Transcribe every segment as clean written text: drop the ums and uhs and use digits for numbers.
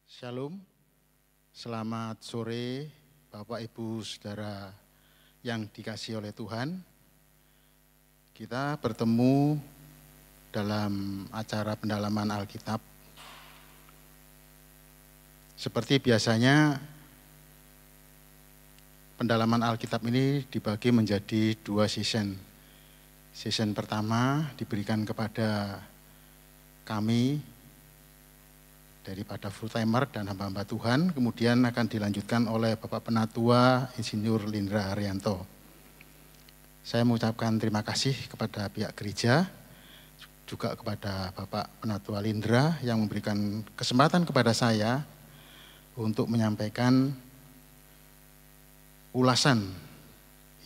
Shalom, selamat sore Bapak Ibu Saudara yang dikasihi oleh Tuhan. Kita bertemu dalam acara pendalaman Alkitab. Seperti biasanya, pendalaman Alkitab ini dibagi menjadi dua season. Season pertama diberikan kepada kami daripada full timer dan hamba-hamba Tuhan, kemudian akan dilanjutkan oleh Bapak Penatua Insinyur Lindra Haryanto. Saya mengucapkan terima kasih kepada pihak gereja, juga kepada Bapak Penatua Lindra yang memberikan kesempatan kepada saya untuk menyampaikan ulasan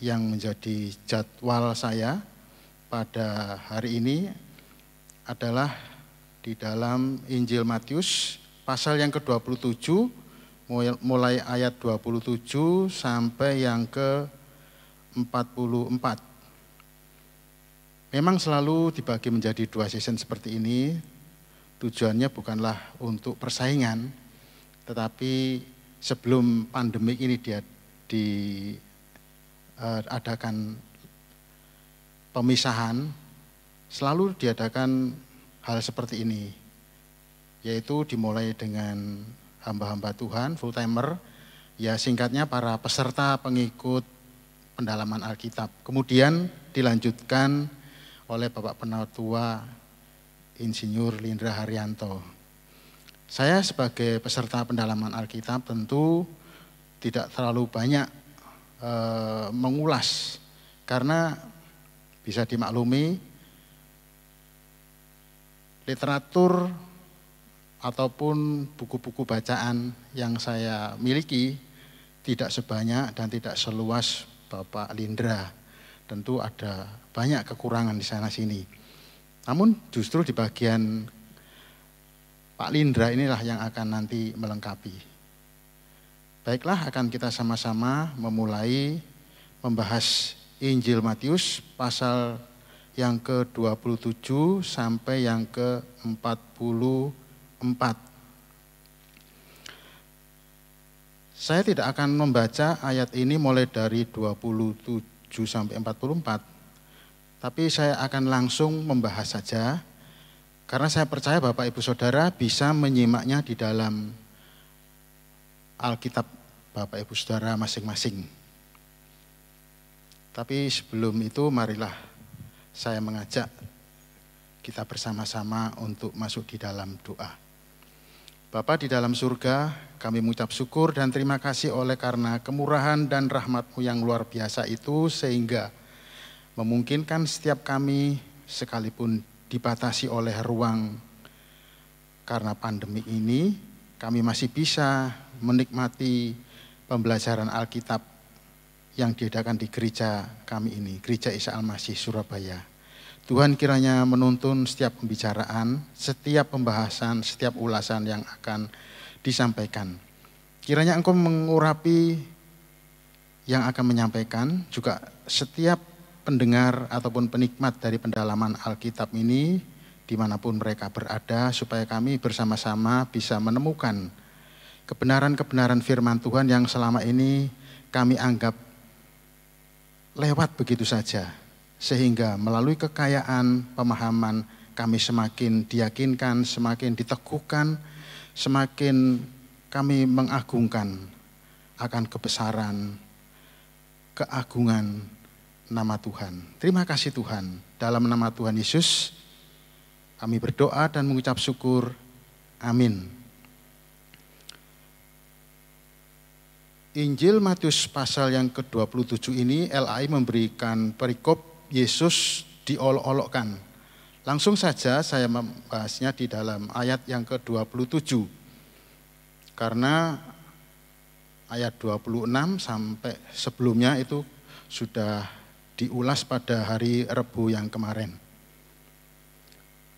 yang menjadi jadwal saya pada hari ini adalah di dalam Injil Matius pasal yang ke-27 mulai ayat 27 sampai yang ke-44. Memang selalu dibagi menjadi dua season seperti ini. Tujuannya bukanlah untuk persaingan, tetapi sebelum pandemi ini diadakan pemisahan, selalu diadakan hal seperti ini, yaitu dimulai dengan hamba-hamba Tuhan, full timer, ya singkatnya para peserta pengikut pendalaman Alkitab. Kemudian dilanjutkan oleh Bapak Penatua Insinyur Lindra Haryanto. Saya sebagai peserta pendalaman Alkitab tentu tidak terlalu banyak mengulas, karena bisa dimaklumi literatur ataupun buku-buku bacaan yang saya miliki tidak sebanyak dan tidak seluas Bapak Lindra. Tentu ada banyak kekurangan di sana sini. Namun justru di bagian Pak Lindra inilah yang akan nanti melengkapi. Baiklah, akan kita sama-sama memulai membahas Injil Matius pasal yang ke-27 sampai yang ke-44. Saya tidak akan membaca ayat ini mulai dari 27 sampai 44, tapi saya akan langsung membahas saja, karena saya percaya Bapak Ibu Saudara bisa menyimaknya di dalam Alkitab Bapak Ibu Saudara masing-masing. Tapi sebelum itu marilah saya mengajak kita bersama-sama untuk masuk di dalam doa. Bapa di dalam surga, kami mengucap syukur dan terima kasih oleh karena kemurahan dan rahmat-Mu yang luar biasa itu, sehingga memungkinkan setiap kami sekalipun dibatasi oleh ruang karena pandemi ini, kami masih bisa menikmati pembelajaran Alkitab yang diadakan di gereja kami ini, Gereja Isa Al-Masih Surabaya. Tuhan kiranya menuntun setiap pembicaraan, setiap pembahasan, setiap ulasan yang akan disampaikan. Kiranya Engkau mengurapi yang akan menyampaikan, juga setiap pendengar ataupun penikmat dari pendalaman Alkitab ini, dimanapun mereka berada, supaya kami bersama-sama bisa menemukan kebenaran-kebenaran firman Tuhan yang selama ini kami anggap lewat begitu saja, sehingga melalui kekayaan pemahaman kami semakin diyakinkan, semakin diteguhkan, semakin kami mengagungkan akan kebesaran, keagungan nama Tuhan. Terima kasih Tuhan, dalam nama Tuhan Yesus kami berdoa dan mengucap syukur. Amin. Injil Matius pasal yang ke-27 ini LAI memberikan perikop Yesus diolok-olokkan. Langsung saja saya membahasnya di dalam ayat yang ke-27. Karena ayat 26 sampai sebelumnya itu sudah diulas pada hari Rebu yang kemarin.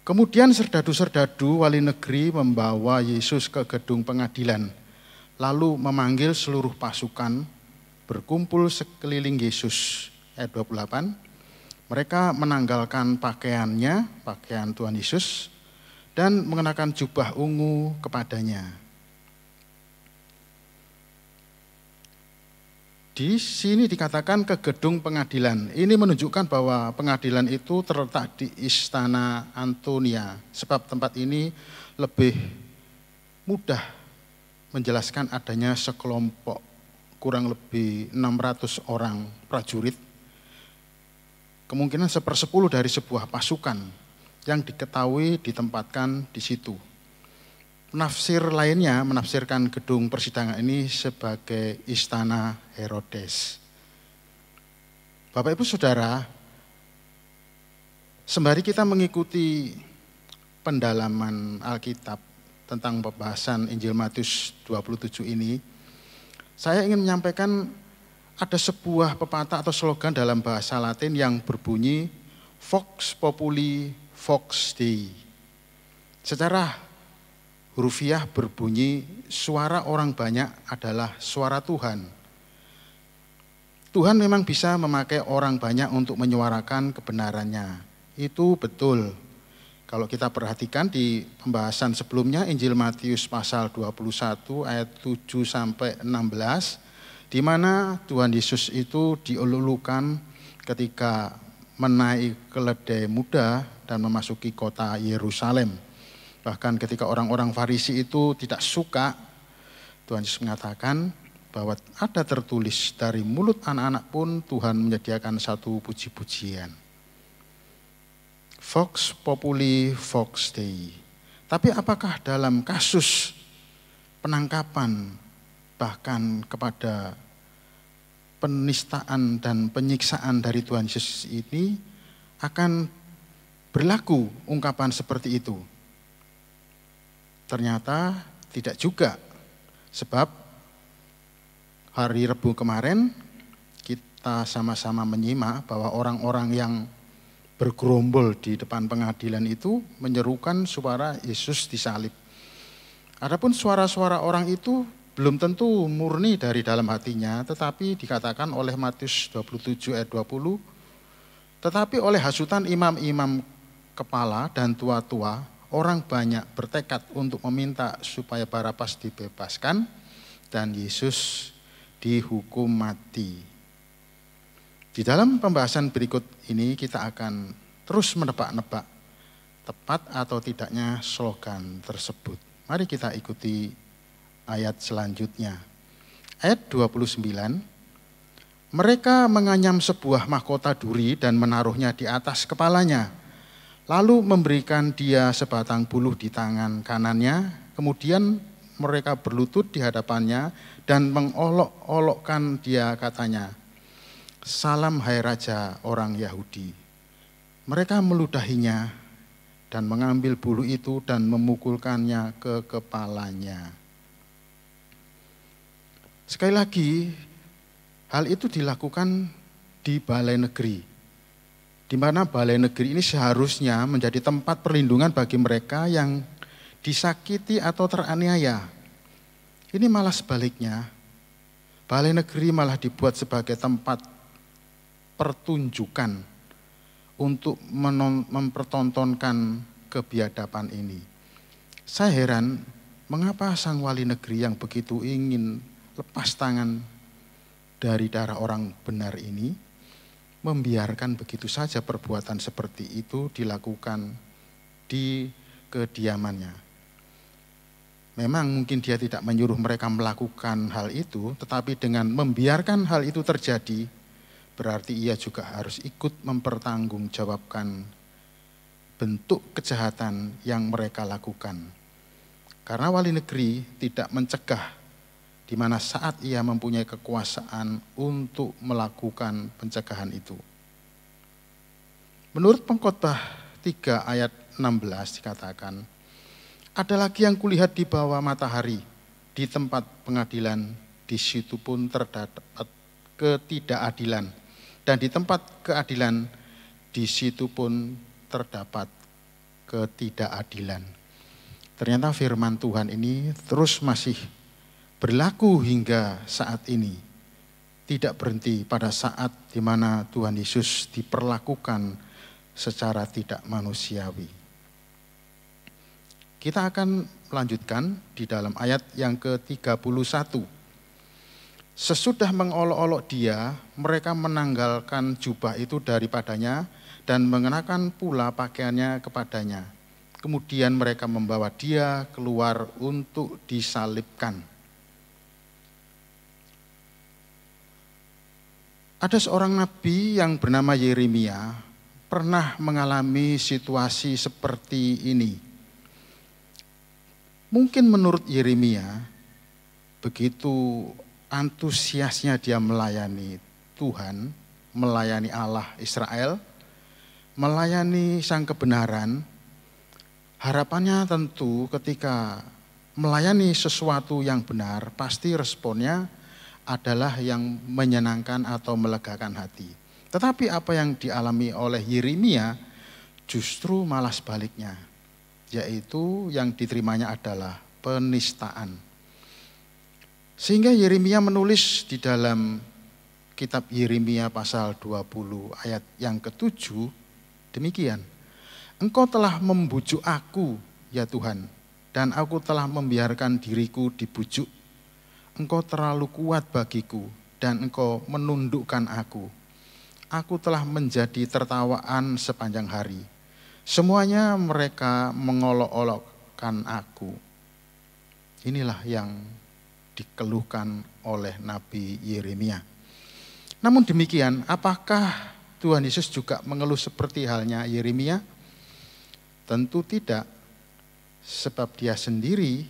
Kemudian serdadu-serdadu wali negeri membawa Yesus ke gedung pengadilan, lalu memanggil seluruh pasukan berkumpul sekeliling Yesus. Ayat 28, mereka menanggalkan pakaiannya, pakaian Tuhan Yesus, dan mengenakan jubah ungu kepadanya. Di sini dikatakan ke gedung pengadilan. Ini menunjukkan bahwa pengadilan itu terletak di Istana Antonia. Sebab tempat ini lebih mudah menjelaskan adanya sekelompok kurang lebih 600 orang prajurit. Kemungkinan 1/10 dari sebuah pasukan yang diketahui ditempatkan di situ. Penafsir lainnya menafsirkan gedung persidangan ini sebagai istana Herodes. Bapak Ibu Saudara, sembari kita mengikuti pendalaman Alkitab tentang pembahasan Injil Matius 27 ini, saya ingin menyampaikan ada sebuah pepatah atau slogan dalam bahasa Latin yang berbunyi Vox Populi Vox Dei. Secara hurufiah berbunyi suara orang banyak adalah suara Tuhan. Tuhan memang bisa memakai orang banyak untuk menyuarakan kebenarannya. Itu betul. Kalau kita perhatikan di pembahasan sebelumnya Injil Matius pasal 21 ayat 7 sampai 16, di mana Tuhan Yesus itu dielulukan ketika menaiki keledai muda dan memasuki kota Yerusalem. Bahkan ketika orang-orang Farisi itu tidak suka, Tuhan Yesus mengatakan bahwa ada tertulis dari mulut anak-anak pun Tuhan menyediakan satu puji-pujian. Vox Populi Vox Dei. Tapi apakah dalam kasus penangkapan bahkan kepada penistaan dan penyiksaan dari Tuhan Yesus ini akan berlaku ungkapan seperti itu? Ternyata tidak juga, sebab hari Rebu kemarin kita sama-sama menyimak bahwa orang-orang yang bergerombol di depan pengadilan itu menyerukan suara Yesus disalib. Adapun suara-suara orang itu belum tentu murni dari dalam hatinya, tetapi dikatakan oleh Matius 27 ayat 20, tetapi oleh hasutan imam-imam kepala dan tua-tua, orang banyak bertekad untuk meminta supaya Barabas dibebaskan dan Yesus dihukum mati. Di dalam pembahasan berikut ini kita akan terus menebak-nebak tepat atau tidaknya slogan tersebut. Mari kita ikuti ayat selanjutnya. Ayat 29, mereka menganyam sebuah mahkota duri dan menaruhnya di atas kepalanya, lalu memberikan dia sebatang buluh di tangan kanannya, kemudian mereka berlutut di hadapannya dan mengolok-olokkan dia katanya, "Salam hai Raja orang Yahudi." Mereka meludahinya dan mengambil buluh itu dan memukulkannya ke kepalanya. Sekali lagi, hal itu dilakukan di balai negeri, di mana balai negeri ini seharusnya menjadi tempat perlindungan bagi mereka yang disakiti atau teraniaya. Ini malah sebaliknya, balai negeri malah dibuat sebagai tempat pertunjukan untuk mempertontonkan kebiadaban ini. Saya heran mengapa sang wali negeri yang begitu ingin lepas tangan dari darah orang benar ini membiarkan begitu saja perbuatan seperti itu dilakukan di kediamannya. Memang mungkin dia tidak menyuruh mereka melakukan hal itu, tetapi dengan membiarkan hal itu terjadi, berarti ia juga harus ikut mempertanggungjawabkan bentuk kejahatan yang mereka lakukan. Karena wali negeri tidak mencegah di mana saat ia mempunyai kekuasaan untuk melakukan pencegahan itu. Menurut Pengkhotbah 3 ayat 16 dikatakan, ada lagi yang kulihat di bawah matahari, di tempat pengadilan, di situ pun terdapat ketidakadilan. Dan di tempat keadilan, di situ pun terdapat ketidakadilan. Ternyata firman Tuhan ini terus masih berlaku hingga saat ini. Tidak berhenti pada saat di mana Tuhan Yesus diperlakukan secara tidak manusiawi. Kita akan melanjutkan di dalam ayat yang ke-31. Sesudah mengolok-olok dia, mereka menanggalkan jubah itu daripadanya dan mengenakan pula pakaiannya kepadanya. Kemudian mereka membawa dia keluar untuk disalibkan. Ada seorang nabi yang bernama Yeremia pernah mengalami situasi seperti ini. Mungkin menurut Yeremia, begitu antusiasnya dia melayani Tuhan, melayani Allah Israel, melayani sang kebenaran, harapannya tentu ketika melayani sesuatu yang benar, pasti responnya adalah yang menyenangkan atau melegakan hati. Tetapi apa yang dialami oleh Yeremia justru malah sebaliknya, yaitu yang diterimanya adalah penistaan. Sehingga Yeremia menulis di dalam kitab Yeremia pasal 20 ayat yang ke-7 demikian. Engkau telah membujuk aku ya Tuhan, dan aku telah membiarkan diriku dibujuk. Engkau terlalu kuat bagiku dan engkau menundukkan aku. Aku telah menjadi tertawaan sepanjang hari. Semuanya mereka mengolok-olokkan aku. Inilah yang dikeluhkan oleh Nabi Yeremia. Namun demikian, apakah Tuhan Yesus juga mengeluh seperti halnya Yeremia? Tentu tidak, sebab dia sendiri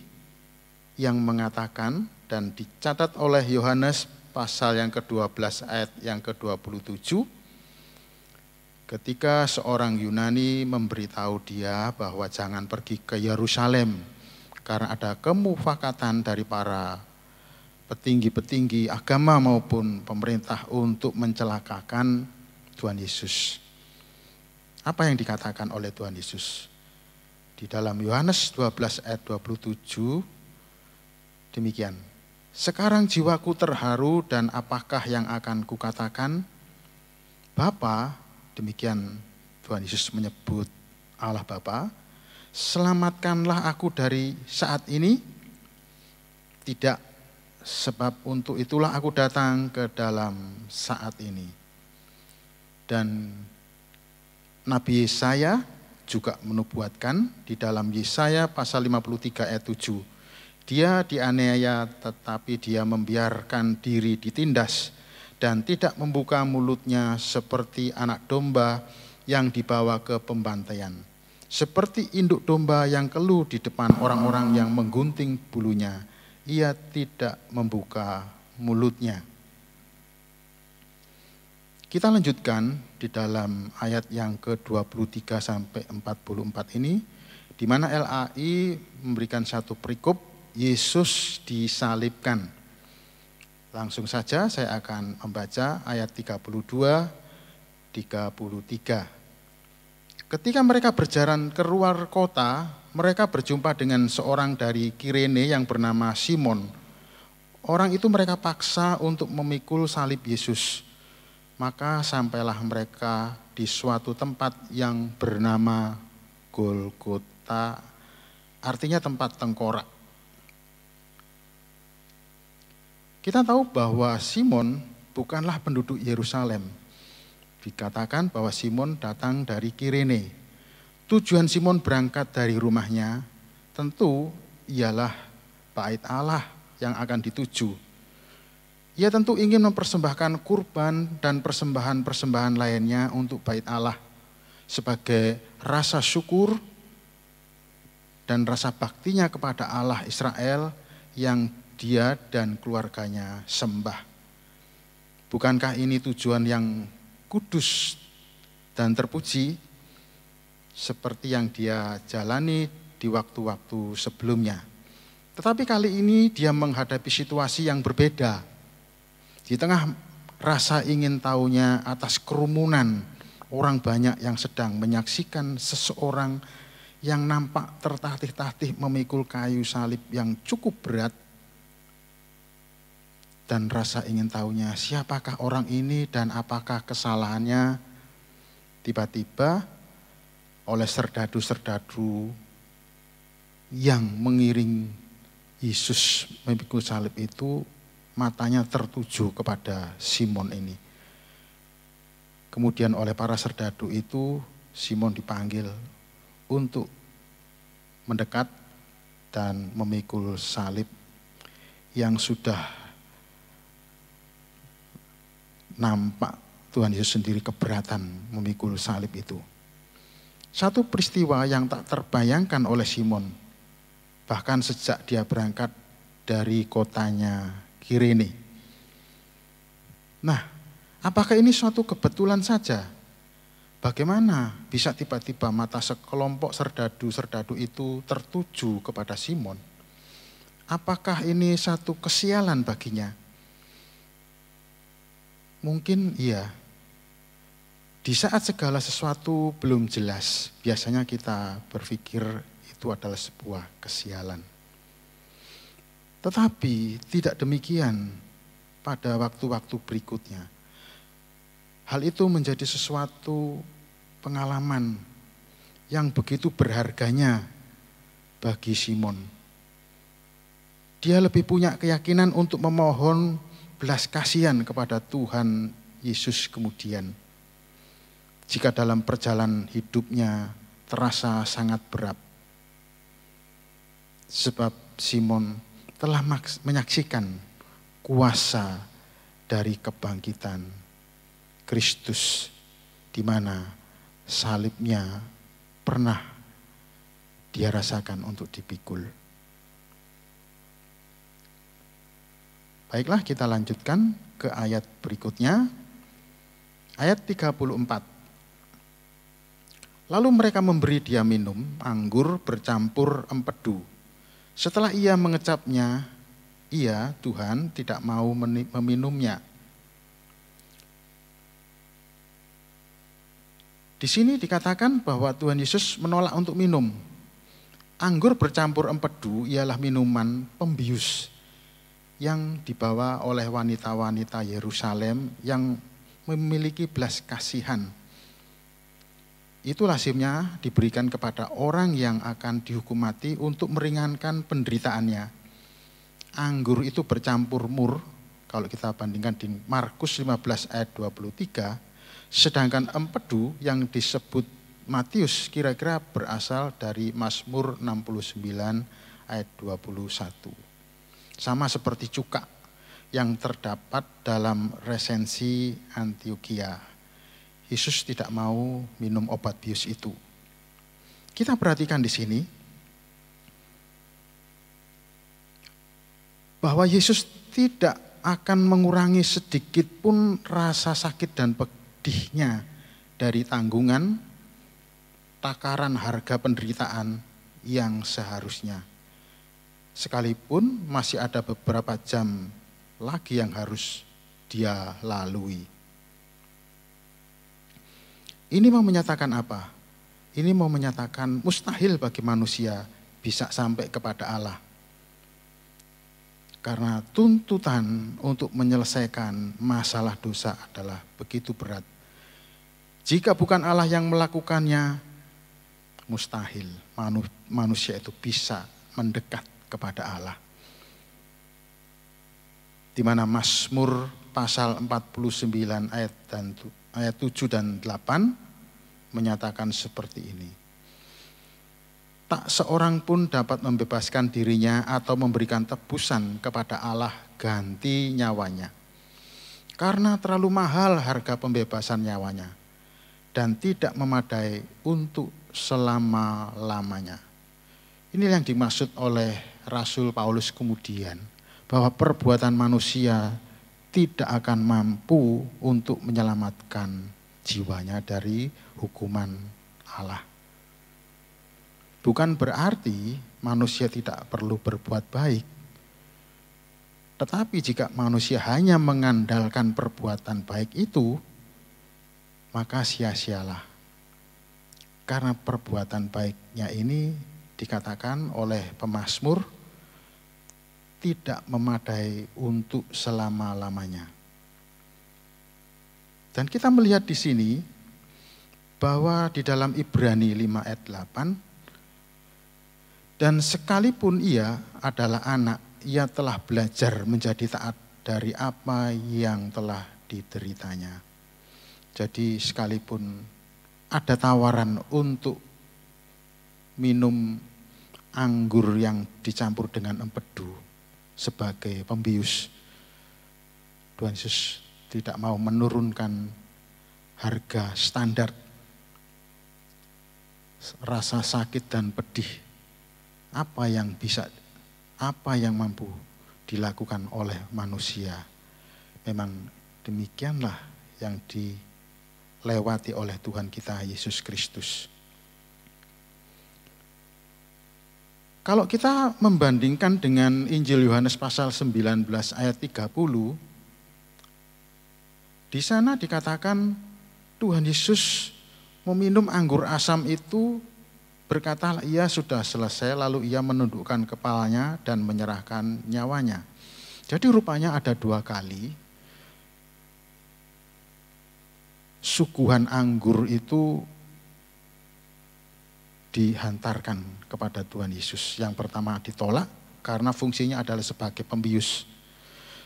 yang mengatakan dan dicatat oleh Yohanes pasal yang ke-12 ayat yang ke-27, ketika seorang Yunani memberitahu dia bahwa jangan pergi ke Yerusalem karena ada kemufakatan dari para petinggi-petinggi agama maupun pemerintah untuk mencelakakan Tuhan Yesus. Apa yang dikatakan oleh Tuhan Yesus? Di dalam Yohanes 12 ayat 27 demikian. Sekarang jiwaku terharu dan apakah yang akan kukatakan? Bapa, demikian Tuhan Yesus menyebut Allah Bapa, selamatkanlah aku dari saat ini. Tidak, sebab untuk itulah aku datang ke dalam saat ini. Dan Nabi Yesaya juga menubuatkan di dalam Yesaya pasal 53 ayat 7. Dia dianiaya tetapi dia membiarkan diri ditindas dan tidak membuka mulutnya seperti anak domba yang dibawa ke pembantaian. Seperti induk domba yang keluh di depan orang-orang yang menggunting bulunya. Ia tidak membuka mulutnya. Kita lanjutkan di dalam ayat yang ke-23 sampai 44 ini, di mana LAI memberikan satu perikop, Yesus disalibkan. Langsung saja saya akan membaca ayat 32, 33. Ketika mereka berjalan keluar kota, mereka berjumpa dengan seorang dari Kirene yang bernama Simon. Orang itu mereka paksa untuk memikul salib Yesus. Maka sampailah mereka di suatu tempat yang bernama Golgota, artinya tempat tengkorak. Kita tahu bahwa Simon bukanlah penduduk Yerusalem. Dikatakan bahwa Simon datang dari Kirene. Tujuan Simon berangkat dari rumahnya tentu ialah bait Allah yang akan dituju. Ia tentu ingin mempersembahkan kurban dan persembahan-persembahan lainnya untuk bait Allah sebagai rasa syukur dan rasa baktinya kepada Allah Israel yang dia dan keluarganya sembah. Bukankah ini tujuan yang kudus dan terpuji seperti yang dia jalani di waktu-waktu sebelumnya? Tetapi kali ini dia menghadapi situasi yang berbeda. Di tengah rasa ingin tahunya atas kerumunan orang banyak yang sedang menyaksikan seseorang yang nampak tertatih-tatih memikul kayu salib yang cukup berat, dan rasa ingin tahunya siapakah orang ini dan apakah kesalahannya, tiba-tiba oleh serdadu-serdadu yang mengiring Yesus memikul salib itu, matanya tertuju kepada Simon ini. Kemudian oleh para serdadu itu Simon dipanggil untuk mendekat dan memikul salib yang sudah nampak Tuhan Yesus sendiri keberatan memikul salib itu. Satu peristiwa yang tak terbayangkan oleh Simon, bahkan sejak dia berangkat dari kotanya Kirene. Nah, apakah ini suatu kebetulan saja? Bagaimana bisa tiba-tiba mata sekelompok serdadu-serdadu itu tertuju kepada Simon? Apakah ini satu kesialan baginya? Mungkin iya. Di saat segala sesuatu belum jelas, biasanya kita berpikir itu adalah sebuah kesialan. Tetapi tidak demikian pada waktu-waktu berikutnya. Hal itu menjadi sesuatu pengalaman yang begitu berharganya bagi Simon. Dia lebih punya keyakinan untuk memohon belas kasihan kepada Tuhan Yesus kemudian. Jika dalam perjalanan hidupnya terasa sangat berat. Sebab Simon telah menyaksikan kuasa dari kebangkitan Kristus, di mana salibnya pernah dia rasakan untuk dipikul. Baiklah, kita lanjutkan ke ayat berikutnya. Ayat 34. Lalu mereka memberi dia minum anggur bercampur empedu. Setelah ia mengecapnya, ia, Tuhan, tidak mau meminumnya. Di sini dikatakan bahwa Tuhan Yesus menolak untuk minum. Anggur bercampur empedu ialah minuman pembius yang dibawa oleh wanita-wanita Yerusalem yang memiliki belas kasihan. Itu lazimnya diberikan kepada orang yang akan dihukum mati untuk meringankan penderitaannya. Anggur itu bercampur mur, kalau kita bandingkan di Markus 15 ayat 23, sedangkan empedu yang disebut Matius kira-kira berasal dari Mazmur 69 ayat 21. Sama seperti cuka yang terdapat dalam resensi Antioquia. Yesus tidak mau minum obat bius itu. Kita perhatikan di sini bahwa Yesus tidak akan mengurangi sedikit pun rasa sakit dan pedihnya dari tanggungan takaran harga penderitaan yang seharusnya. Sekalipun masih ada beberapa jam lagi yang harus dia lalui. Ini mau menyatakan apa? Ini mau menyatakan mustahil bagi manusia bisa sampai kepada Allah. Karena tuntutan untuk menyelesaikan masalah dosa adalah begitu berat. Jika bukan Allah yang melakukannya, mustahil manusia itu bisa mendekat kepada Allah. Di mana Mazmur pasal 49 ayat 7 dan 8 menyatakan seperti ini. Tak seorang pun dapat membebaskan dirinya atau memberikan tebusan kepada Allah ganti nyawanya. Karena terlalu mahal harga pembebasan nyawanya dan tidak memadai untuk selama-lamanya. Ini yang dimaksud oleh Rasul Paulus kemudian, bahwa perbuatan manusia tidak akan mampu untuk menyelamatkan jiwanya dari hukuman Allah. Bukan berarti manusia tidak perlu berbuat baik. Tetapi jika manusia hanya mengandalkan perbuatan baik itu, maka sia-sialah. Karena perbuatan baiknya ini dikatakan oleh pemazmur tidak memadai untuk selama-lamanya. Dan kita melihat di sini bahwa di dalam Ibrani 5 ayat 8, dan sekalipun ia adalah anak, ia telah belajar menjadi taat dari apa yang telah dideritanya. Jadi sekalipun ada tawaran untuk minum anggur yang dicampur dengan empedu sebagai pembius, Tuhan Yesus tidak mau menurunkan harga standar rasa sakit dan pedih. Apa yang mampu dilakukan oleh manusia. Memang demikianlah yang dilewati oleh Tuhan kita Yesus Kristus. Kalau kita membandingkan dengan Injil Yohanes pasal 19 ayat 30, di sana dikatakan Tuhan Yesus meminum anggur asam itu, berkata ia sudah selesai, lalu ia menundukkan kepalanya dan menyerahkan nyawanya. Jadi rupanya ada 2 kali suguhan anggur itu dihantarkan kepada Tuhan Yesus. Yang pertama ditolak karena fungsinya adalah sebagai pembius.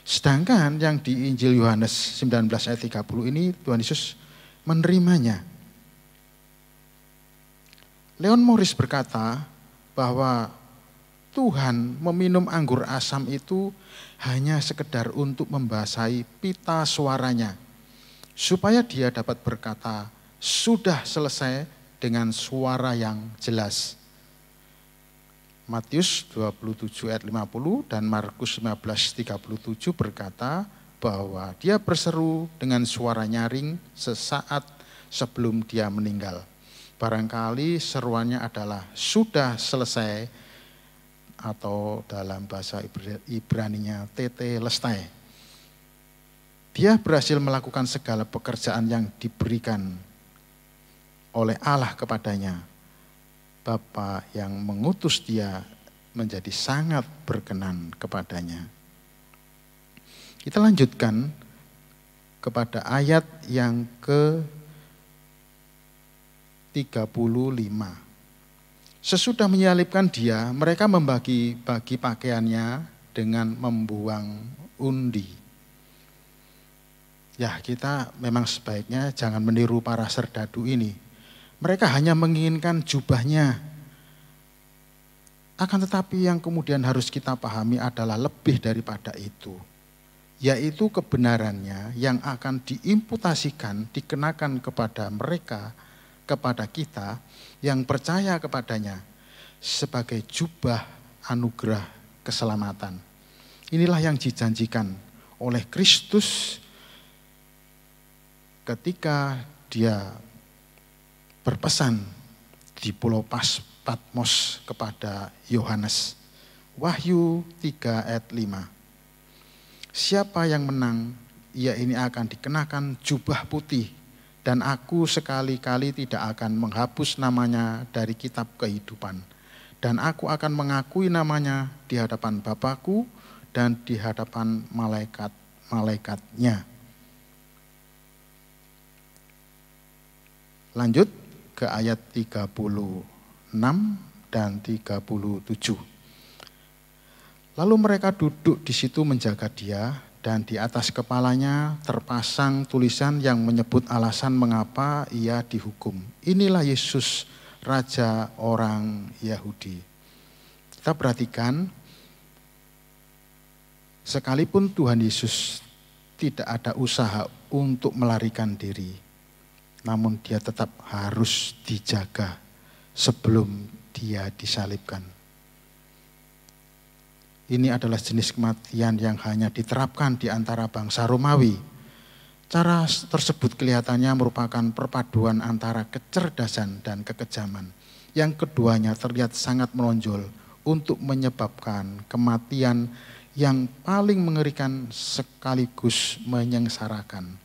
Sedangkan yang di Injil Yohanes 19 ayat 30 ini Tuhan Yesus menerimanya. Leon Morris berkata bahwa Tuhan meminum anggur asam itu hanya sekedar untuk membasahi pita suaranya, supaya dia dapat berkata, sudah selesai, dengan suara yang jelas. Matius 27 ayat 50 dan Markus 15:37 berkata bahwa dia berseru dengan suara nyaring sesaat sebelum dia meninggal. Barangkali seruannya adalah sudah selesai, atau dalam bahasa Ibraninya tetelestai. Dia berhasil melakukan segala pekerjaan yang diberikan oleh Allah kepadanya. Bapa yang mengutus dia menjadi sangat berkenan kepadanya. Kita lanjutkan kepada ayat yang ke-35. Sesudah menyalibkan dia, mereka membagi-bagi pakaiannya dengan membuang undi. Ya, kita memang sebaiknya jangan meniru para serdadu ini. Mereka hanya menginginkan jubahnya. Akan tetapi yang kemudian harus kita pahami adalah lebih daripada itu. Yaitu kebenarannya yang akan diimputasikan, dikenakan kepada mereka, kepada kita yang percaya kepadanya sebagai jubah anugerah keselamatan. Inilah yang dijanjikan oleh Kristus ketika dia berpesan di Pulau Patmos kepada Yohanes. Wahyu 3 ayat 5. Siapa yang menang, ia ini akan dikenakan jubah putih, dan aku sekali-kali tidak akan menghapus namanya dari kitab kehidupan. Dan aku akan mengakui namanya di hadapan Bapakku dan di hadapan malaikat-malaikatnya. Lanjut ke ayat 36 dan 37. Lalu mereka duduk di situ menjaga dia, dan di atas kepalanya terpasang tulisan yang menyebut alasan mengapa ia dihukum. Inilah Yesus, Raja orang Yahudi. Kita perhatikan, sekalipun Tuhan Yesus tidak ada usaha untuk melarikan diri, namun dia tetap harus dijaga sebelum dia disalibkan. Ini adalah jenis kematian yang hanya diterapkan di antara bangsa Romawi. Cara tersebut kelihatannya merupakan perpaduan antara kecerdasan dan kekejaman. Yang keduanya terlihat sangat menonjol untuk menyebabkan kematian yang paling mengerikan sekaligus menyengsarakan.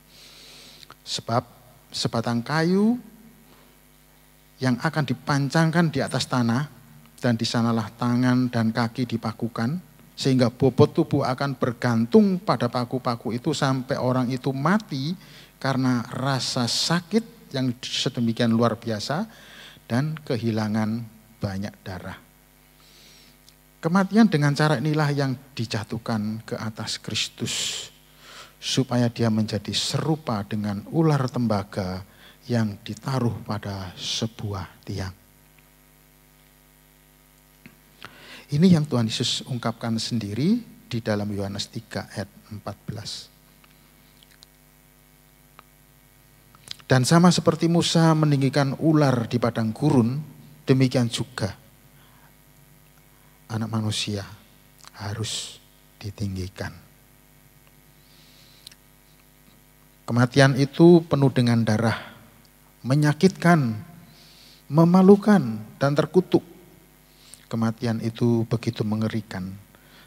Sebab sebatang kayu yang akan dipancangkan di atas tanah, dan di sanalah tangan dan kaki dipakukan, sehingga bobot tubuh akan bergantung pada paku-paku itu sampai orang itu mati karena rasa sakit yang sedemikian luar biasa dan kehilangan banyak darah. Kematian dengan cara inilah yang dijatuhkan ke atas Kristus, supaya dia menjadi serupa dengan ular tembaga yang ditaruh pada sebuah tiang. Ini yang Tuhan Yesus ungkapkan sendiri di dalam Yohanes 3 ayat 14. Dan sama seperti Musa meninggikan ular di padang gurun, demikian juga Anak Manusia harus ditinggikan. Kematian itu penuh dengan darah, menyakitkan, memalukan, dan terkutuk. Kematian itu begitu mengerikan,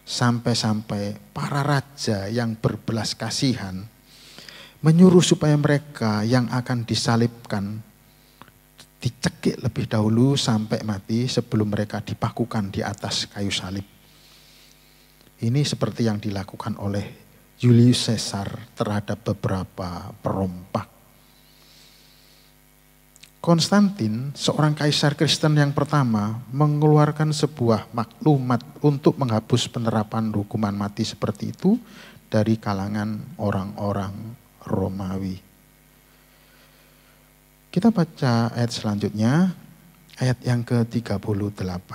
sampai-sampai para raja yang berbelas kasihan menyuruh supaya mereka yang akan disalibkan dicekik lebih dahulu sampai mati sebelum mereka dipakukan di atas kayu salib. Ini seperti yang dilakukan oleh Julius Caesar terhadap beberapa perompak. Konstantin, seorang kaisar Kristen yang pertama, mengeluarkan sebuah maklumat untuk menghapus penerapan hukuman mati seperti itu dari kalangan orang-orang Romawi. Kita baca ayat selanjutnya, ayat yang ke-38.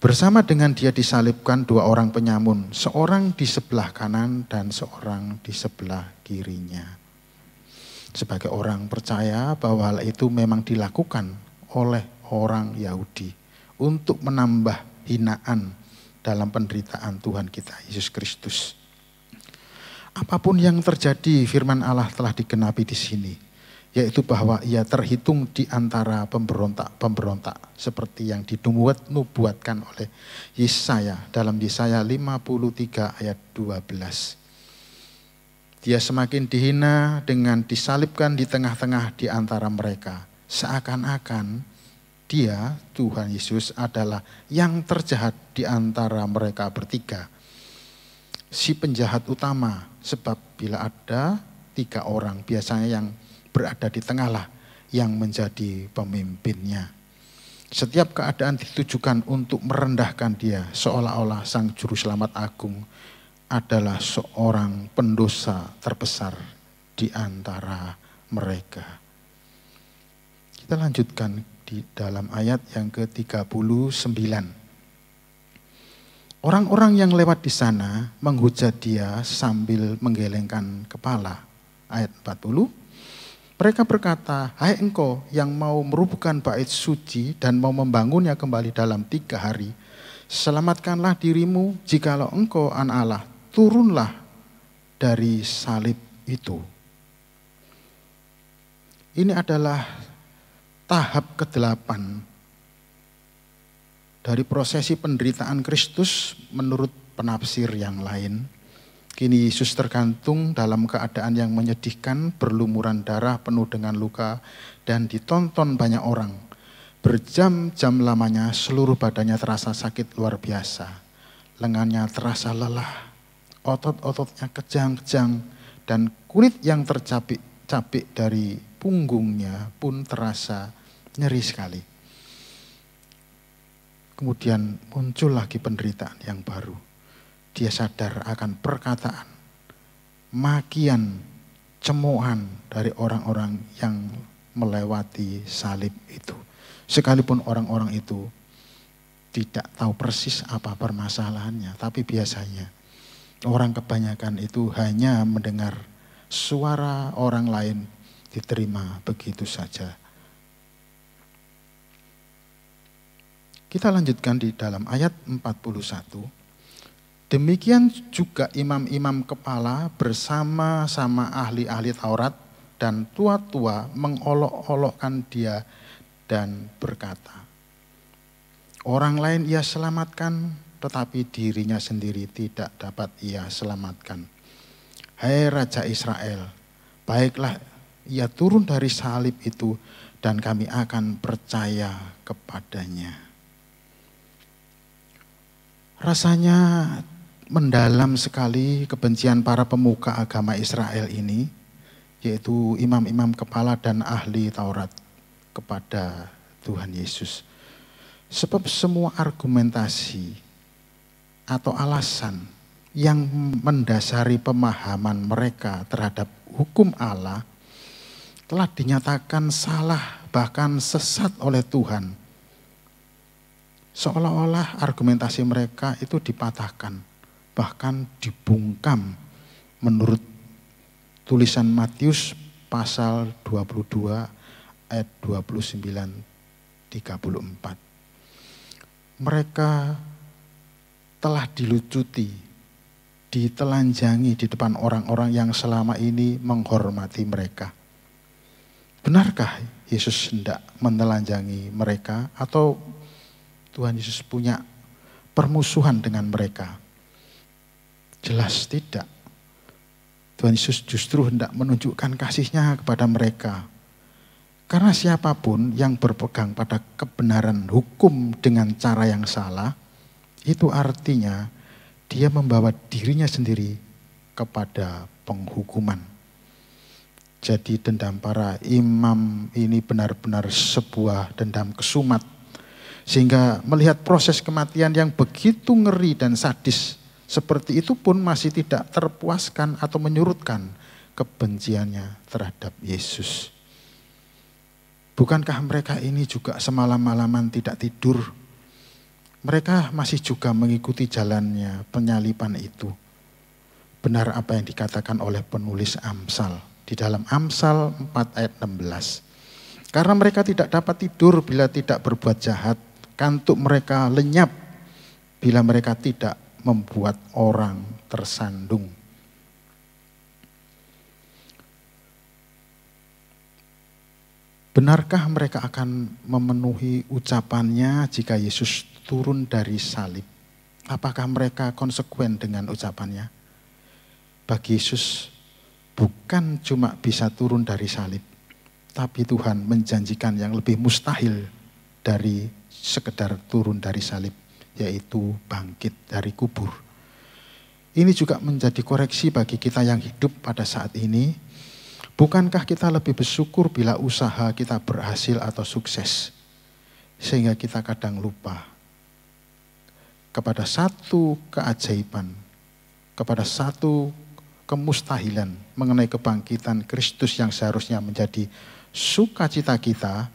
Bersama dengan dia disalibkan dua orang penyamun, seorang di sebelah kanan dan seorang di sebelah kirinya. Sebagai orang percaya bahwa hal itu memang dilakukan oleh orang Yahudi untuk menambah hinaan dalam penderitaan Tuhan kita Yesus Kristus. Apapun yang terjadi, firman Allah telah digenapi di sini, yaitu bahwa ia terhitung di antara pemberontak-pemberontak seperti yang dinubuatkan oleh Yesaya dalam Yesaya 53 ayat 12. Dia semakin dihina dengan disalibkan di tengah-tengah di antara mereka. Seakan-akan dia, Tuhan Yesus, adalah yang terjahat di antara mereka bertiga. Si penjahat utama, sebab bila ada 3 orang, biasanya yang berada di tengahlah yang menjadi pemimpinnya. Setiap keadaan ditujukan untuk merendahkan dia, seolah-olah Sang Juru Selamat Agung adalah seorang pendosa terbesar di antara mereka. Kita lanjutkan di dalam ayat yang ke-39. Orang-orang yang lewat di sana menghujat dia sambil menggelengkan kepala. Ayat 40. Mereka berkata, hai engkau yang mau merubuhkan bait suci dan mau membangunnya kembali dalam 3 hari. Selamatkanlah dirimu jikalau engkau anak Allah. Turunlah dari salib itu. Ini adalah tahap ke-8 dari prosesi penderitaan Kristus menurut penafsir yang lain. Kini Yesus tergantung dalam keadaan yang menyedihkan, berlumuran darah penuh dengan luka dan ditonton banyak orang. Berjam-jam lamanya seluruh badannya terasa sakit luar biasa. Lengannya terasa lelah, otot-ototnya kejang-kejang, dan kulit yang tercapik-capik dari punggungnya pun terasa nyeri sekali. Kemudian muncul lagi penderitaan yang baru. Dia sadar akan perkataan, makian, cemoohan dari orang-orang yang melewati salib itu. Sekalipun orang-orang itu tidak tahu persis apa permasalahannya, tapi biasanya orang kebanyakan itu hanya mendengar suara orang lain diterima begitu saja. Kita lanjutkan di dalam ayat 41. Demikian juga imam-imam kepala bersama-sama ahli-ahli Taurat dan tua-tua mengolok-olokkan dia dan berkata, orang lain ia selamatkan, tetapi dirinya sendiri tidak dapat ia selamatkan. Hai Raja Israel, baiklah ia turun dari salib itu dan kami akan percaya kepadanya. Rasanya mendalam sekali kebencian para pemuka agama Israel ini, yaitu imam-imam kepala dan ahli Taurat kepada Tuhan Yesus. Sebab semua argumentasi atau alasan yang mendasari pemahaman mereka terhadap hukum Allah telah dinyatakan salah bahkan sesat oleh Tuhan. Seolah-olah argumentasi mereka itu dipatahkan, bahkan dibungkam menurut tulisan Matius pasal 22 ayat 29-34. Mereka telah dilucuti, ditelanjangi di depan orang-orang yang selama ini menghormati mereka. Benarkah Yesus hendak menelanjangi mereka atau Tuhan Yesus punya permusuhan dengan mereka? Jelas tidak. Tuhan Yesus justru hendak menunjukkan kasih-Nya kepada mereka. Karena siapapun yang berpegang pada kebenaran hukum dengan cara yang salah, itu artinya dia membawa dirinya sendiri kepada penghukuman. Jadi dendam para imam ini benar-benar sebuah dendam kesumat. Sehingga melihat proses kematian yang begitu ngeri dan sadis seperti itu pun masih tidak terpuaskan atau menyurutkan kebenciannya terhadap Yesus. Bukankah mereka ini juga semalam-malaman tidak tidur? Mereka masih juga mengikuti jalannya penyaliban itu. Benar apa yang dikatakan oleh penulis Amsal di dalam Amsal 4 ayat 16. Karena mereka tidak dapat tidur bila tidak berbuat jahat, kantuk mereka lenyap bila mereka tidak membuat orang tersandung. Benarkah mereka akan memenuhi ucapannya jika Yesus turun dari salib? Apakah mereka konsekuen dengan ucapannya? Bagi Yesus bukan cuma bisa turun dari salib, tapi Tuhan menjanjikan yang lebih mustahil dari sekedar turun dari salib, yaitu bangkit dari kubur. Ini juga menjadi koreksi bagi kita yang hidup pada saat ini. Bukankah kita lebih bersyukur bila usaha kita berhasil atau sukses? Sehingga kita kadang lupa kepada satu keajaiban, kepada satu kemustahilan mengenai kebangkitan Kristus yang seharusnya menjadi sukacita kita,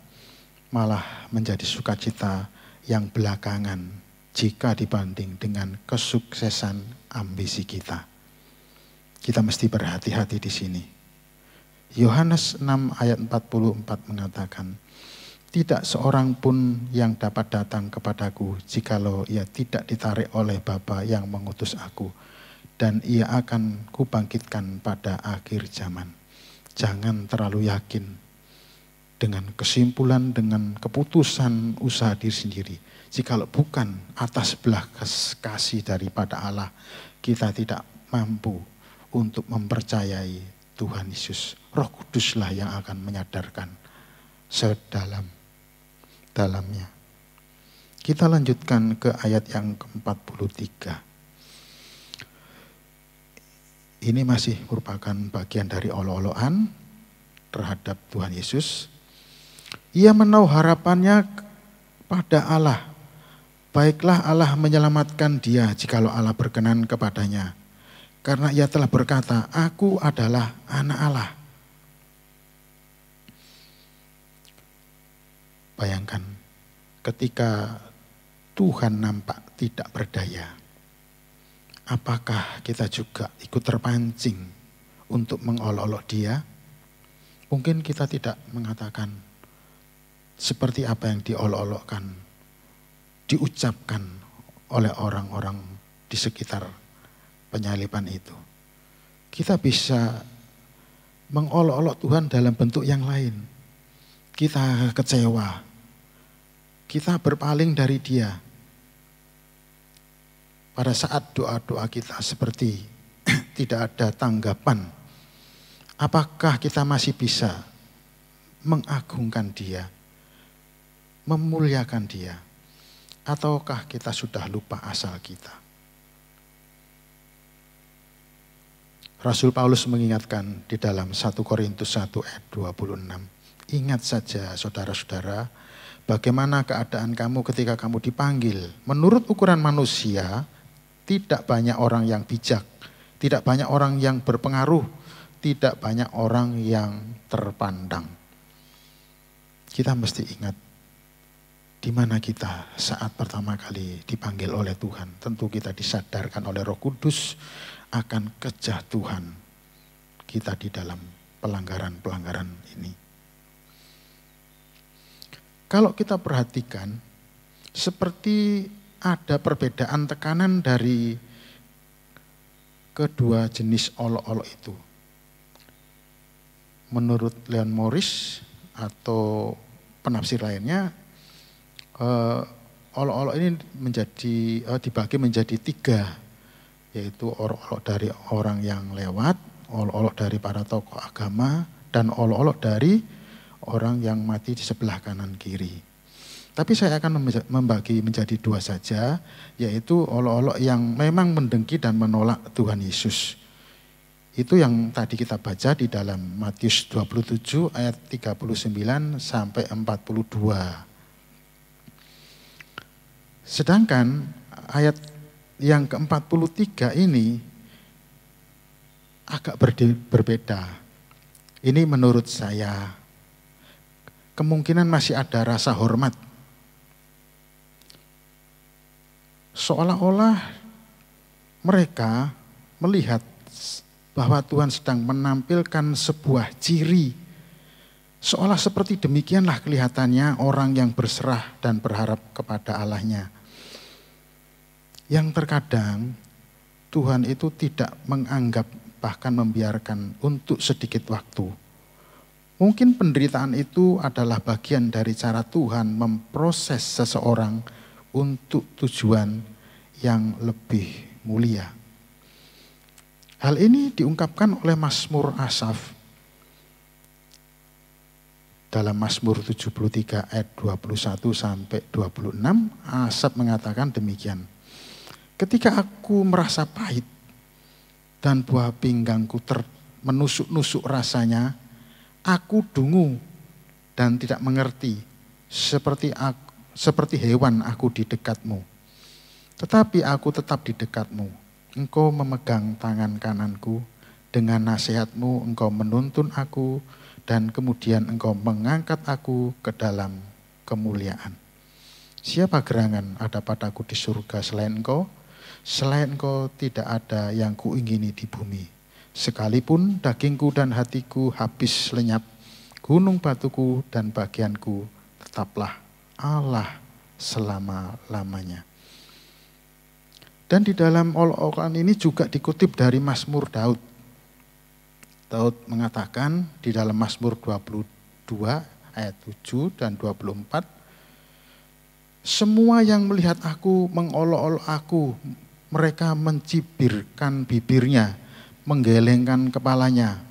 malah menjadi sukacita yang belakangan jika dibanding dengan kesuksesan ambisi kita. Kita mesti berhati-hati di sini. Yohanes 6 ayat 44 mengatakan, tidak seorang pun yang dapat datang kepadaku jikalau ia tidak ditarik oleh Bapa yang mengutus aku, dan ia akan kubangkitkan pada akhir zaman. Jangan terlalu yakin dengan kesimpulan, dengan keputusan usaha diri sendiri. Jikalau bukan atas belah kasih daripada Allah, kita tidak mampu untuk mempercayai Tuhan Yesus. Roh Kuduslah yang akan menyadarkan sedalam-dalamnya. Kita lanjutkan ke ayat yang ke-43. Ini masih merupakan bagian dari olo-oloan terhadap Tuhan Yesus. Ia menaruh harapannya pada Allah. Baiklah Allah menyelamatkan dia jikalau Allah berkenan kepadanya. Karena ia telah berkata, aku adalah anak Allah. Bayangkan ketika Tuhan nampak tidak berdaya, apakah kita juga ikut terpancing untuk mengolok-olok dia? Mungkin kita tidak mengatakan seperti apa yang diolok-olokkan, diucapkan oleh orang-orang di sekitar penyaliban itu. Kita bisa mengolok-olok Tuhan dalam bentuk yang lain. Kita kecewa, kita berpaling dari dia. Pada saat doa-doa kita seperti tidak ada tanggapan, apakah kita masih bisa mengagungkan dia, memuliakan dia, ataukah kita sudah lupa asal kita? Rasul Paulus mengingatkan di dalam 1 Korintus 1 ayat 26. Ingat saja saudara-saudara, bagaimana keadaan kamu ketika kamu dipanggil. Menurut ukuran manusia, Tidak banyak orang yang bijak, tidak banyak orang yang berpengaruh, tidak banyak orang yang terpandang. Kita mesti ingat di mana kita saat pertama kali dipanggil oleh Tuhan. Tentu kita disadarkan oleh Roh Kudus akan kejatuhan kita di dalam pelanggaran-pelanggaran ini. Kalau kita perhatikan, seperti ada perbedaan tekanan dari kedua jenis olok-olok itu. Menurut Leon Morris atau penafsir lainnya, olok-olok ini dibagi menjadi 3, yaitu olok-olok dari orang yang lewat, olok-olok dari para tokoh agama, dan olok-olok dari orang yang mati di sebelah kanan kiri. Tapi saya akan membagi menjadi 2 saja, yaitu olok-olok yang memang mendengki dan menolak Tuhan Yesus. Itu yang tadi kita baca di dalam Matius 27 ayat 39 sampai 42. Sedangkan ayat yang ke-43 ini agak berbeda. Ini menurut saya kemungkinan masih ada rasa hormat. Seolah-olah mereka melihat bahwa Tuhan sedang menampilkan sebuah ciri. Seolah seperti demikianlah kelihatannya orang yang berserah dan berharap kepada Allahnya. Yang terkadang Tuhan itu tidak menganggap bahkan membiarkan untuk sedikit waktu. Mungkin penderitaan itu adalah bagian dari cara Tuhan memproses seseorang untuk tujuan yang lebih mulia. Hal ini diungkapkan oleh Mazmur Asaf dalam Mazmur 73 ayat 21 sampai 26. Asaf mengatakan demikian. Ketika aku merasa pahit dan buah pinggangku menusuk-nusuk rasanya, aku dungu dan tidak mengerti, seperti hewan aku di dekatmu. Tetapi aku tetap di dekatmu. Engkau memegang tangan kananku, dengan nasihatmu engkau menuntun aku, dan kemudian engkau mengangkat aku ke dalam kemuliaan. Siapa gerangan ada padaku di surga selain engkau? Selain engkau tidak ada yang kuingini di bumi. Sekalipun dagingku dan hatiku habis lenyap, gunung batuku dan bagianku tetaplah Allah selama-lamanya. Dan di dalam olok-olokan ini juga dikutip dari Mazmur Daud. Daud mengatakan di dalam Mazmur 22 ayat 7 dan 24, semua yang melihat aku mengolok-olok aku, mereka mencibirkan bibirnya, menggelengkan kepalanya.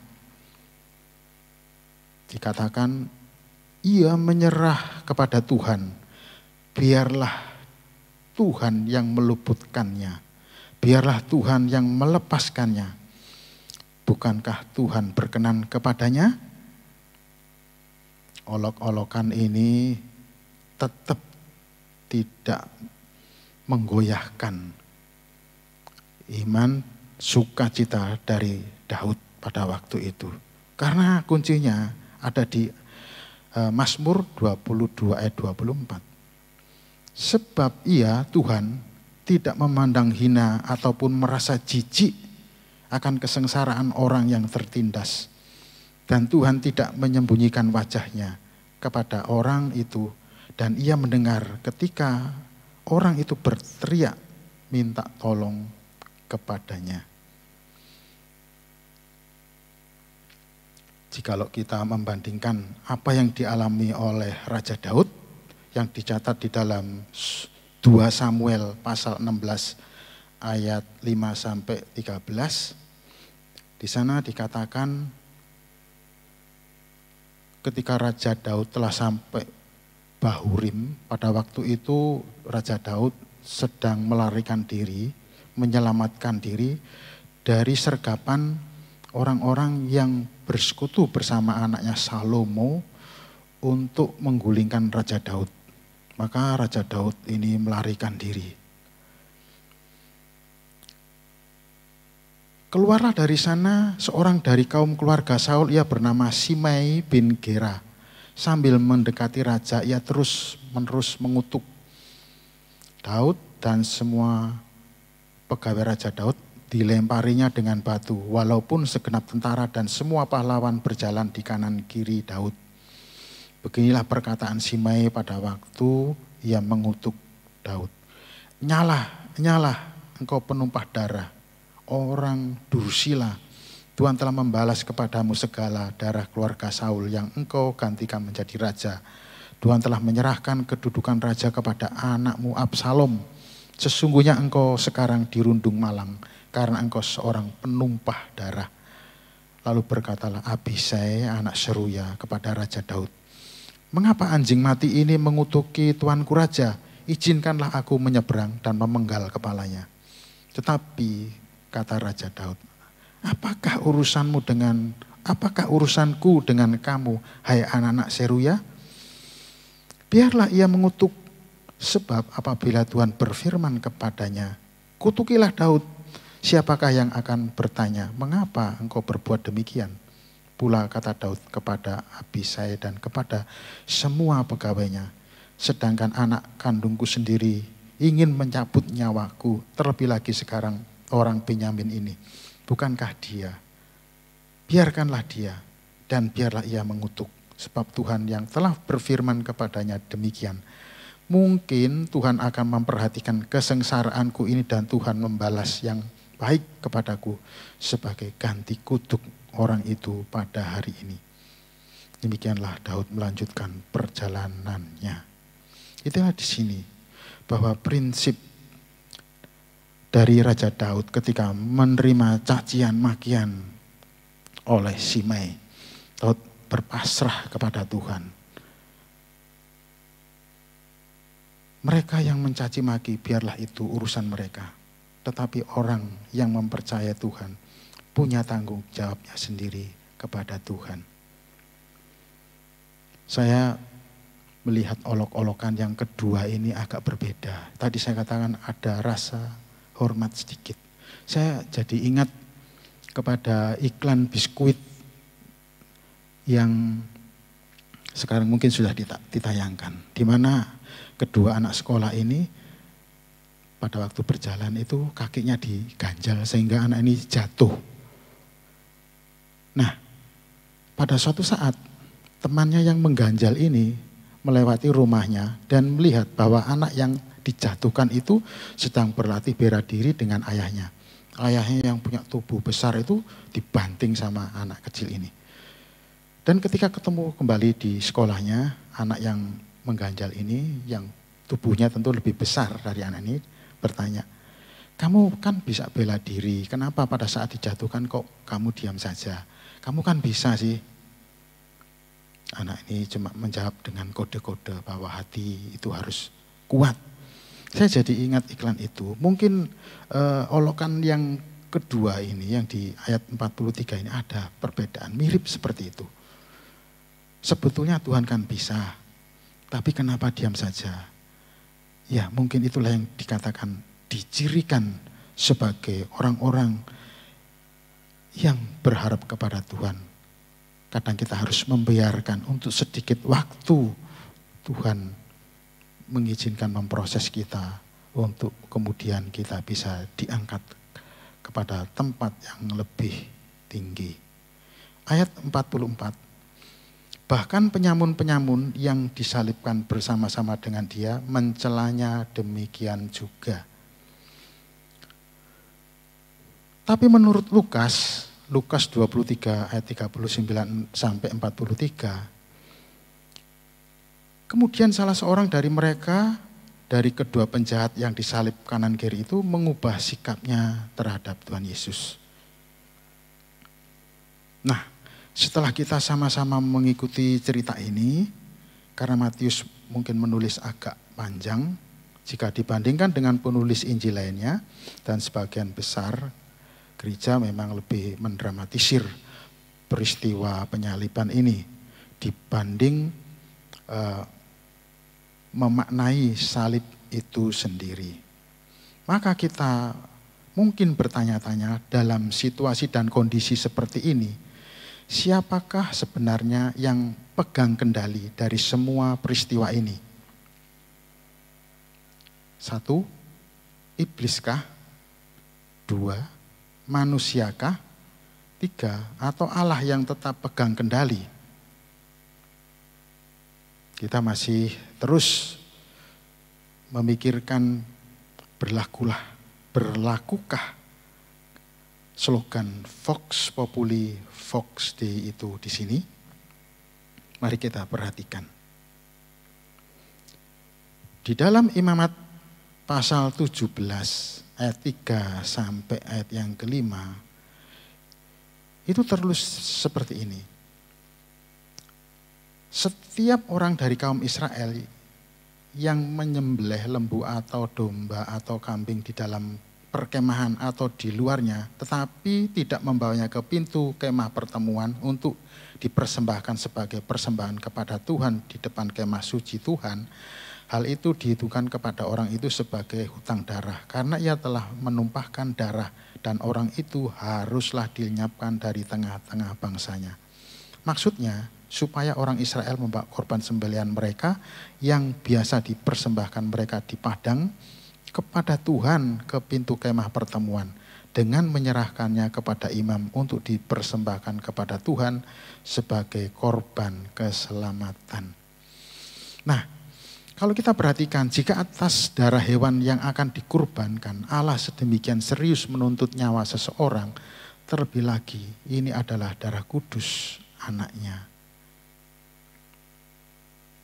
Dikatakan, ia menyerah kepada Tuhan, biarlah Tuhan yang meluputkannya, biarlah Tuhan yang melepaskannya. Bukankah Tuhan berkenan kepadanya? Olok-olokan ini tetap tidak menggoyahkan iman sukacita dari Daud pada waktu itu. Karena kuncinya ada di Mazmur 22 ayat 24. Sebab ia, Tuhan, tidak memandang hina ataupun merasa jijik akan kesengsaraan orang yang tertindas. Dan Tuhan tidak menyembunyikan wajahnya kepada orang itu. Dan ia mendengar ketika orang itu berteriak minta tolong kepadanya. Jikalau kita membandingkan apa yang dialami oleh Raja Daud yang dicatat di dalam 2 Samuel pasal 16 ayat 5 sampai 13. Di sana dikatakan ketika Raja Daud telah sampai Bahurim, pada waktu itu Raja Daud sedang melarikan diri, menyelamatkan diri dari sergapan orang-orang yang bersekutu bersama anaknya Salomo untuk menggulingkan Raja Daud. Maka Raja Daud ini melarikan diri. Keluarlah dari sana seorang dari kaum keluarga Saul, ia bernama Simei bin Gera. Sambil mendekati raja, ia terus-menerus mengutuk Daud dan semua pegawai Raja Daud. Dilemparinya dengan batu, walaupun segenap tentara dan semua pahlawan berjalan di kanan kiri Daud. Beginilah perkataan Simei pada waktu ia mengutuk Daud. Nyalah, nyalah, engkau penumpah darah, orang dursila. Tuhan telah membalas kepadamu segala darah keluarga Saul yang engkau gantikan menjadi raja. Tuhan telah menyerahkan kedudukan raja kepada anakmu Absalom. Sesungguhnya engkau sekarang dirundung malang karena engkau seorang penumpah darah. Lalu berkatalah Abisai anak Seruya kepada Raja Daud, mengapa anjing mati ini mengutuki tuanku raja? Izinkanlah aku menyeberang dan memenggal kepalanya. Tetapi kata Raja Daud, apakah urusanku dengan kamu, hai anak-anak Seruya? Biarlah ia mengutuk, sebab apabila Tuhan berfirman kepadanya, kutukilah Daud, siapakah yang akan bertanya, mengapa engkau berbuat demikian? Pula kata Daud kepada Abisai dan kepada semua pegawainya, sedangkan anak kandungku sendiri ingin mencabut nyawaku, terlebih lagi sekarang orang Benyamin ini. Bukankah dia? Biarkanlah dia dan biarlah ia mengutuk, sebab Tuhan yang telah berfirman kepadanya demikian. Mungkin Tuhan akan memperhatikan kesengsaraanku ini dan Tuhan membalas yang baik kepadaku sebagai ganti kutuk orang itu pada hari ini. Demikianlah Daud melanjutkan perjalanannya. Itulah di sini bahwa prinsip dari Raja Daud ketika menerima cacian makian oleh Simei, Daud berpasrah kepada Tuhan. Mereka yang mencaci maki biarlah itu urusan mereka. Tetapi orang yang mempercayai Tuhan punya tanggung jawabnya sendiri kepada Tuhan. Saya melihat olok-olokan yang kedua ini agak berbeda. Tadi saya katakan ada rasa hormat sedikit. Saya jadi ingat kepada iklan biskuit yang sekarang mungkin sudah ditayangkan. Di mana kedua anak sekolah ini pada waktu berjalan itu kakinya diganjal sehingga anak ini jatuh. Nah, pada suatu saat temannya yang mengganjal ini melewati rumahnya dan melihat bahwa anak yang dijatuhkan itu sedang berlatih bela diri dengan ayahnya. Ayahnya yang punya tubuh besar itu dibanting sama anak kecil ini. Dan ketika ketemu kembali di sekolahnya, anak yang mengganjal ini yang tubuhnya tentu lebih besar dari anak ini bertanya, kamu kan bisa bela diri, kenapa pada saat dijatuhkan kok kamu diam saja? Kamu kan bisa sih. Anak ini cuma menjawab dengan kode-kode bahwa hati itu harus kuat. Saya jadi ingat iklan itu. Mungkin olokan yang kedua ini, yang di ayat 43 ini ada perbedaan, mirip seperti itu. Sebetulnya Tuhan kan bisa, tapi kenapa diam saja? Ya mungkin itulah yang dikatakan, dicirikan sebagai orang-orang yang berharap kepada Tuhan. Kadang kita harus membiarkan untuk sedikit waktu Tuhan mengizinkan memproses kita untuk kemudian kita bisa diangkat kepada tempat yang lebih tinggi. Ayat 44. Bahkan penyamun-penyamun yang disalibkan bersama-sama dengan dia mencelanya demikian juga. Tapi menurut Lukas 23 ayat 39 sampai 43, kemudian salah seorang dari mereka, dari kedua penjahat yang disalib kanan kiri itu mengubah sikapnya terhadap Tuhan Yesus. Nah, setelah kita sama-sama mengikuti cerita ini, karena Matius mungkin menulis agak panjang, jika dibandingkan dengan penulis Injil lainnya, dan sebagian besar gereja memang lebih mendramatisir peristiwa penyaliban ini dibanding memaknai salib itu sendiri. Maka kita mungkin bertanya-tanya dalam situasi dan kondisi seperti ini, siapakah sebenarnya yang pegang kendali dari semua peristiwa ini? 1, ibliskah? 2, manusiakah? 3, atau Allah yang tetap pegang kendali? Kita masih terus memikirkan berlakukah slogan Vox Populi Vox Dei itu di sini? Mari kita perhatikan. Di dalam Imamat pasal 17 ayat 3 sampai ayat yang kelima, itu tertulis seperti ini. Setiap orang dari kaum Israel yang menyembelih lembu atau domba atau kambing di dalam perkemahan atau di luarnya, tetapi tidak membawanya ke pintu kemah pertemuan untuk dipersembahkan sebagai persembahan kepada Tuhan di depan kemah suci Tuhan, hal itu dihitungkan kepada orang itu sebagai hutang darah, karena ia telah menumpahkan darah, dan orang itu haruslah dilenyapkan dari tengah-tengah bangsanya. Maksudnya, supaya orang Israel membawa korban sembelihan mereka yang biasa dipersembahkan mereka di padang kepada Tuhan ke pintu kemah pertemuan, dengan menyerahkannya kepada imam untuk dipersembahkan kepada Tuhan sebagai korban keselamatan. Nah, kalau kita perhatikan, jika atas darah hewan yang akan dikurbankan, Allah sedemikian serius menuntut nyawa seseorang, terlebih lagi ini adalah darah kudus anaknya.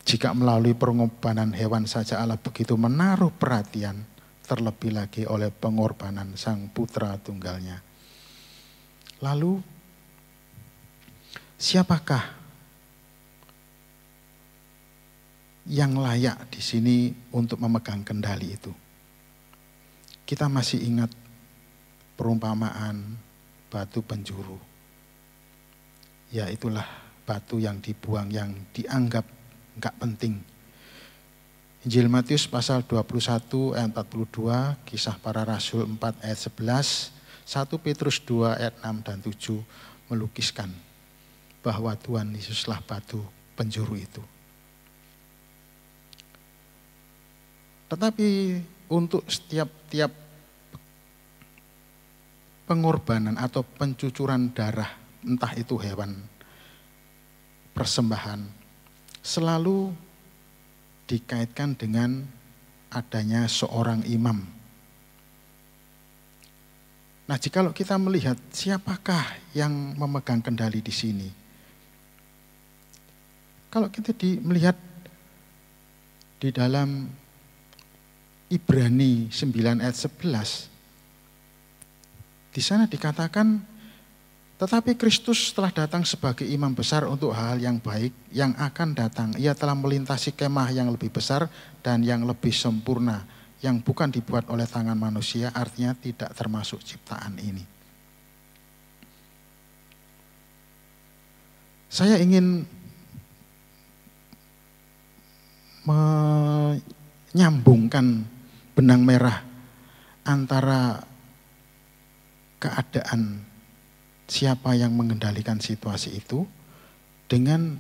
Jika melalui pengorbanan hewan saja Allah begitu menaruh perhatian, terlebih lagi oleh pengorbanan sang putra tunggalnya. Lalu, siapakah yang layak di sini untuk memegang kendali itu? Kita masih ingat perumpamaan batu penjuru. Ya, itulah batu yang dibuang, yang dianggap enggak penting. Injil Matius pasal 21 ayat 42, Kisah Para Rasul 4 ayat 11, 1 Petrus 2 ayat 6 dan 7 melukiskan bahwa Tuhan Yesuslah batu penjuru itu. Tetapi untuk setiap pengorbanan atau pencucuran darah, entah itu hewan persembahan, selalu dikaitkan dengan adanya seorang imam. Nah, jikalau kita melihat siapakah yang memegang kendali di sini, kalau kita melihat di dalam Ibrani 9 ayat 11, di sana dikatakan, tetapi Kristus telah datang sebagai imam besar untuk hal yang baik yang akan datang. Ia telah melintasi kemah yang lebih besar dan yang lebih sempurna, yang bukan dibuat oleh tangan manusia, artinya tidak termasuk ciptaan ini. Saya ingin menyambungkan benang merah antara keadaan siapa yang mengendalikan situasi itu dengan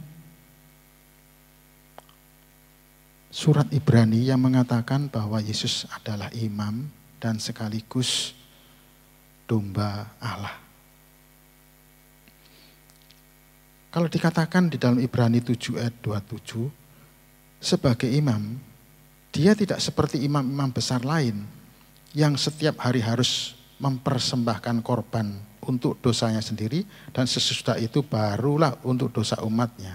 surat Ibrani yang mengatakan bahwa Yesus adalah imam dan sekaligus domba Allah. Kalau dikatakan di dalam Ibrani 7 ayat 27, sebagai imam, dia tidak seperti imam-imam besar lain yang setiap hari harus mempersembahkan korban untuk dosanya sendiri, dan sesudah itu barulah untuk dosa umatnya.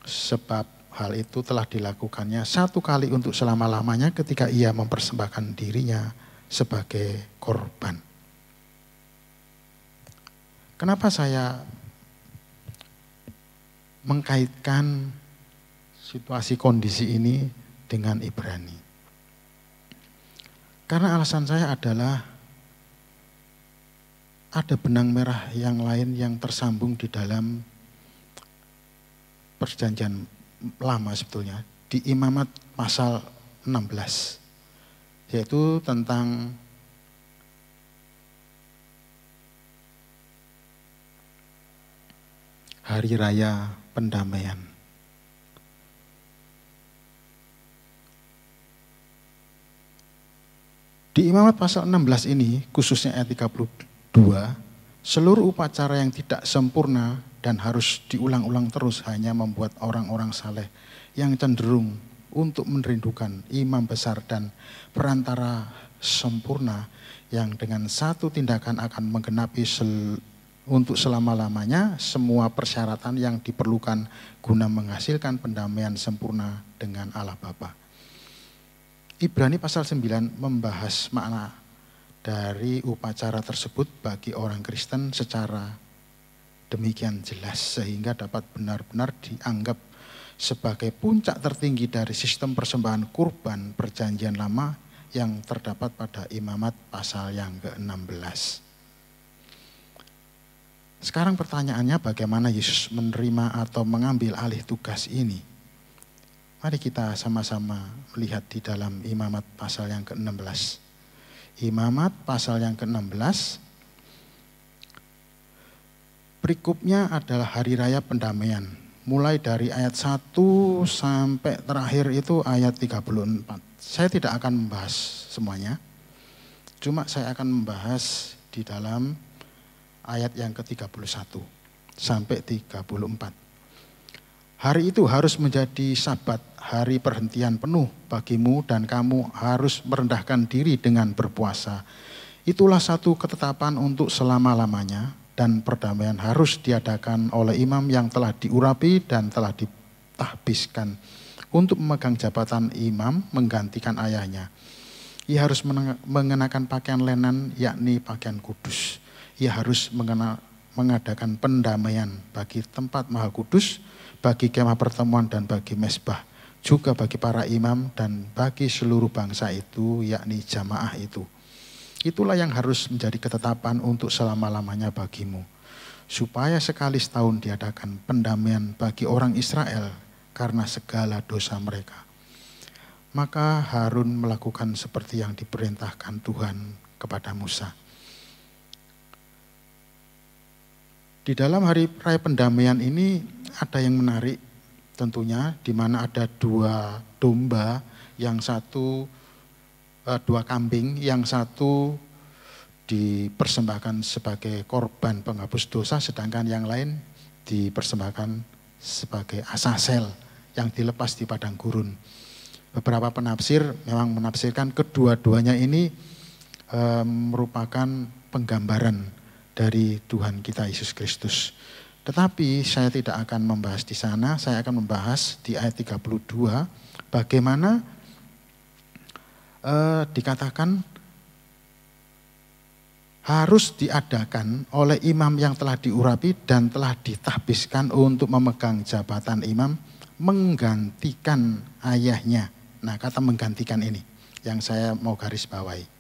Sebab hal itu telah dilakukannya satu kali untuk selama-lamanya ketika ia mempersembahkan dirinya sebagai korban. Kenapa saya mengkaitkan situasi kondisi ini dengan Ibrani? Karena alasan saya adalah ada benang merah yang lain yang tersambung di dalam perjanjian lama sebetulnya. Di Imamat pasal 16. yaitu tentang Hari Raya Pendamaian. Di Imamat pasal 16 ini, khususnya ayat 32, seluruh upacara yang tidak sempurna dan harus diulang-ulang terus hanya membuat orang-orang saleh yang cenderung untuk merindukan imam besar dan perantara sempurna yang dengan satu tindakan akan menggenapi untuk selama-lamanya semua persyaratan yang diperlukan guna menghasilkan pendamaian sempurna dengan Allah Bapa. Ibrani pasal 9 membahas makna dari upacara tersebut bagi orang Kristen secara demikian jelas sehingga dapat benar-benar dianggap sebagai puncak tertinggi dari sistem persembahan kurban perjanjian lama yang terdapat pada Imamat pasal yang ke-16. Sekarang pertanyaannya, bagaimana Yesus menerima atau mengambil alih tugas ini? Mari kita sama-sama melihat di dalam Imamat pasal yang ke-16. Imamat pasal yang ke-16, berikutnya adalah Hari Raya Pendamaian. Mulai dari ayat 1 sampai terakhir itu ayat 34. Saya tidak akan membahas semuanya, cuma saya akan membahas di dalam ayat yang ke-31 sampai 34. Hari itu harus menjadi Sabat, hari perhentian penuh bagimu dan kamu harus merendahkan diri dengan berpuasa. Itulah satu ketetapan untuk selama-lamanya dan perdamaian harus diadakan oleh imam yang telah diurapi dan telah ditahbiskan untuk memegang jabatan imam menggantikan ayahnya. Ia harus mengenakan pakaian lenan yakni pakaian kudus. Ia harus mengadakan pendamaian bagi tempat maha kudus, bagi kemah pertemuan dan bagi mezbah, juga bagi para imam dan bagi seluruh bangsa itu, yakni jamaah itu. Itulah yang harus menjadi ketetapan untuk selama-lamanya bagimu, supaya sekali setahun diadakan pendamaian bagi orang Israel karena segala dosa mereka. Maka Harun melakukan seperti yang diperintahkan Tuhan kepada Musa. Di dalam hari raya pendamaian ini ada yang menarik tentunya, di mana ada dua domba, yang satu dua kambing, yang satu dipersembahkan sebagai korban penghapus dosa, sedangkan yang lain dipersembahkan sebagai asasel yang dilepas di padang gurun. Beberapa penafsir memang menafsirkan kedua-duanya ini merupakan penggambaran dari Tuhan kita Yesus Kristus. Tetapi saya tidak akan membahas di sana, saya akan membahas di ayat 32 bagaimana dikatakan harus diadakan oleh imam yang telah diurapi dan telah ditahbiskan untuk memegang jabatan imam menggantikan ayahnya. Nah, kata menggantikan ini yang saya mau garis bawahi.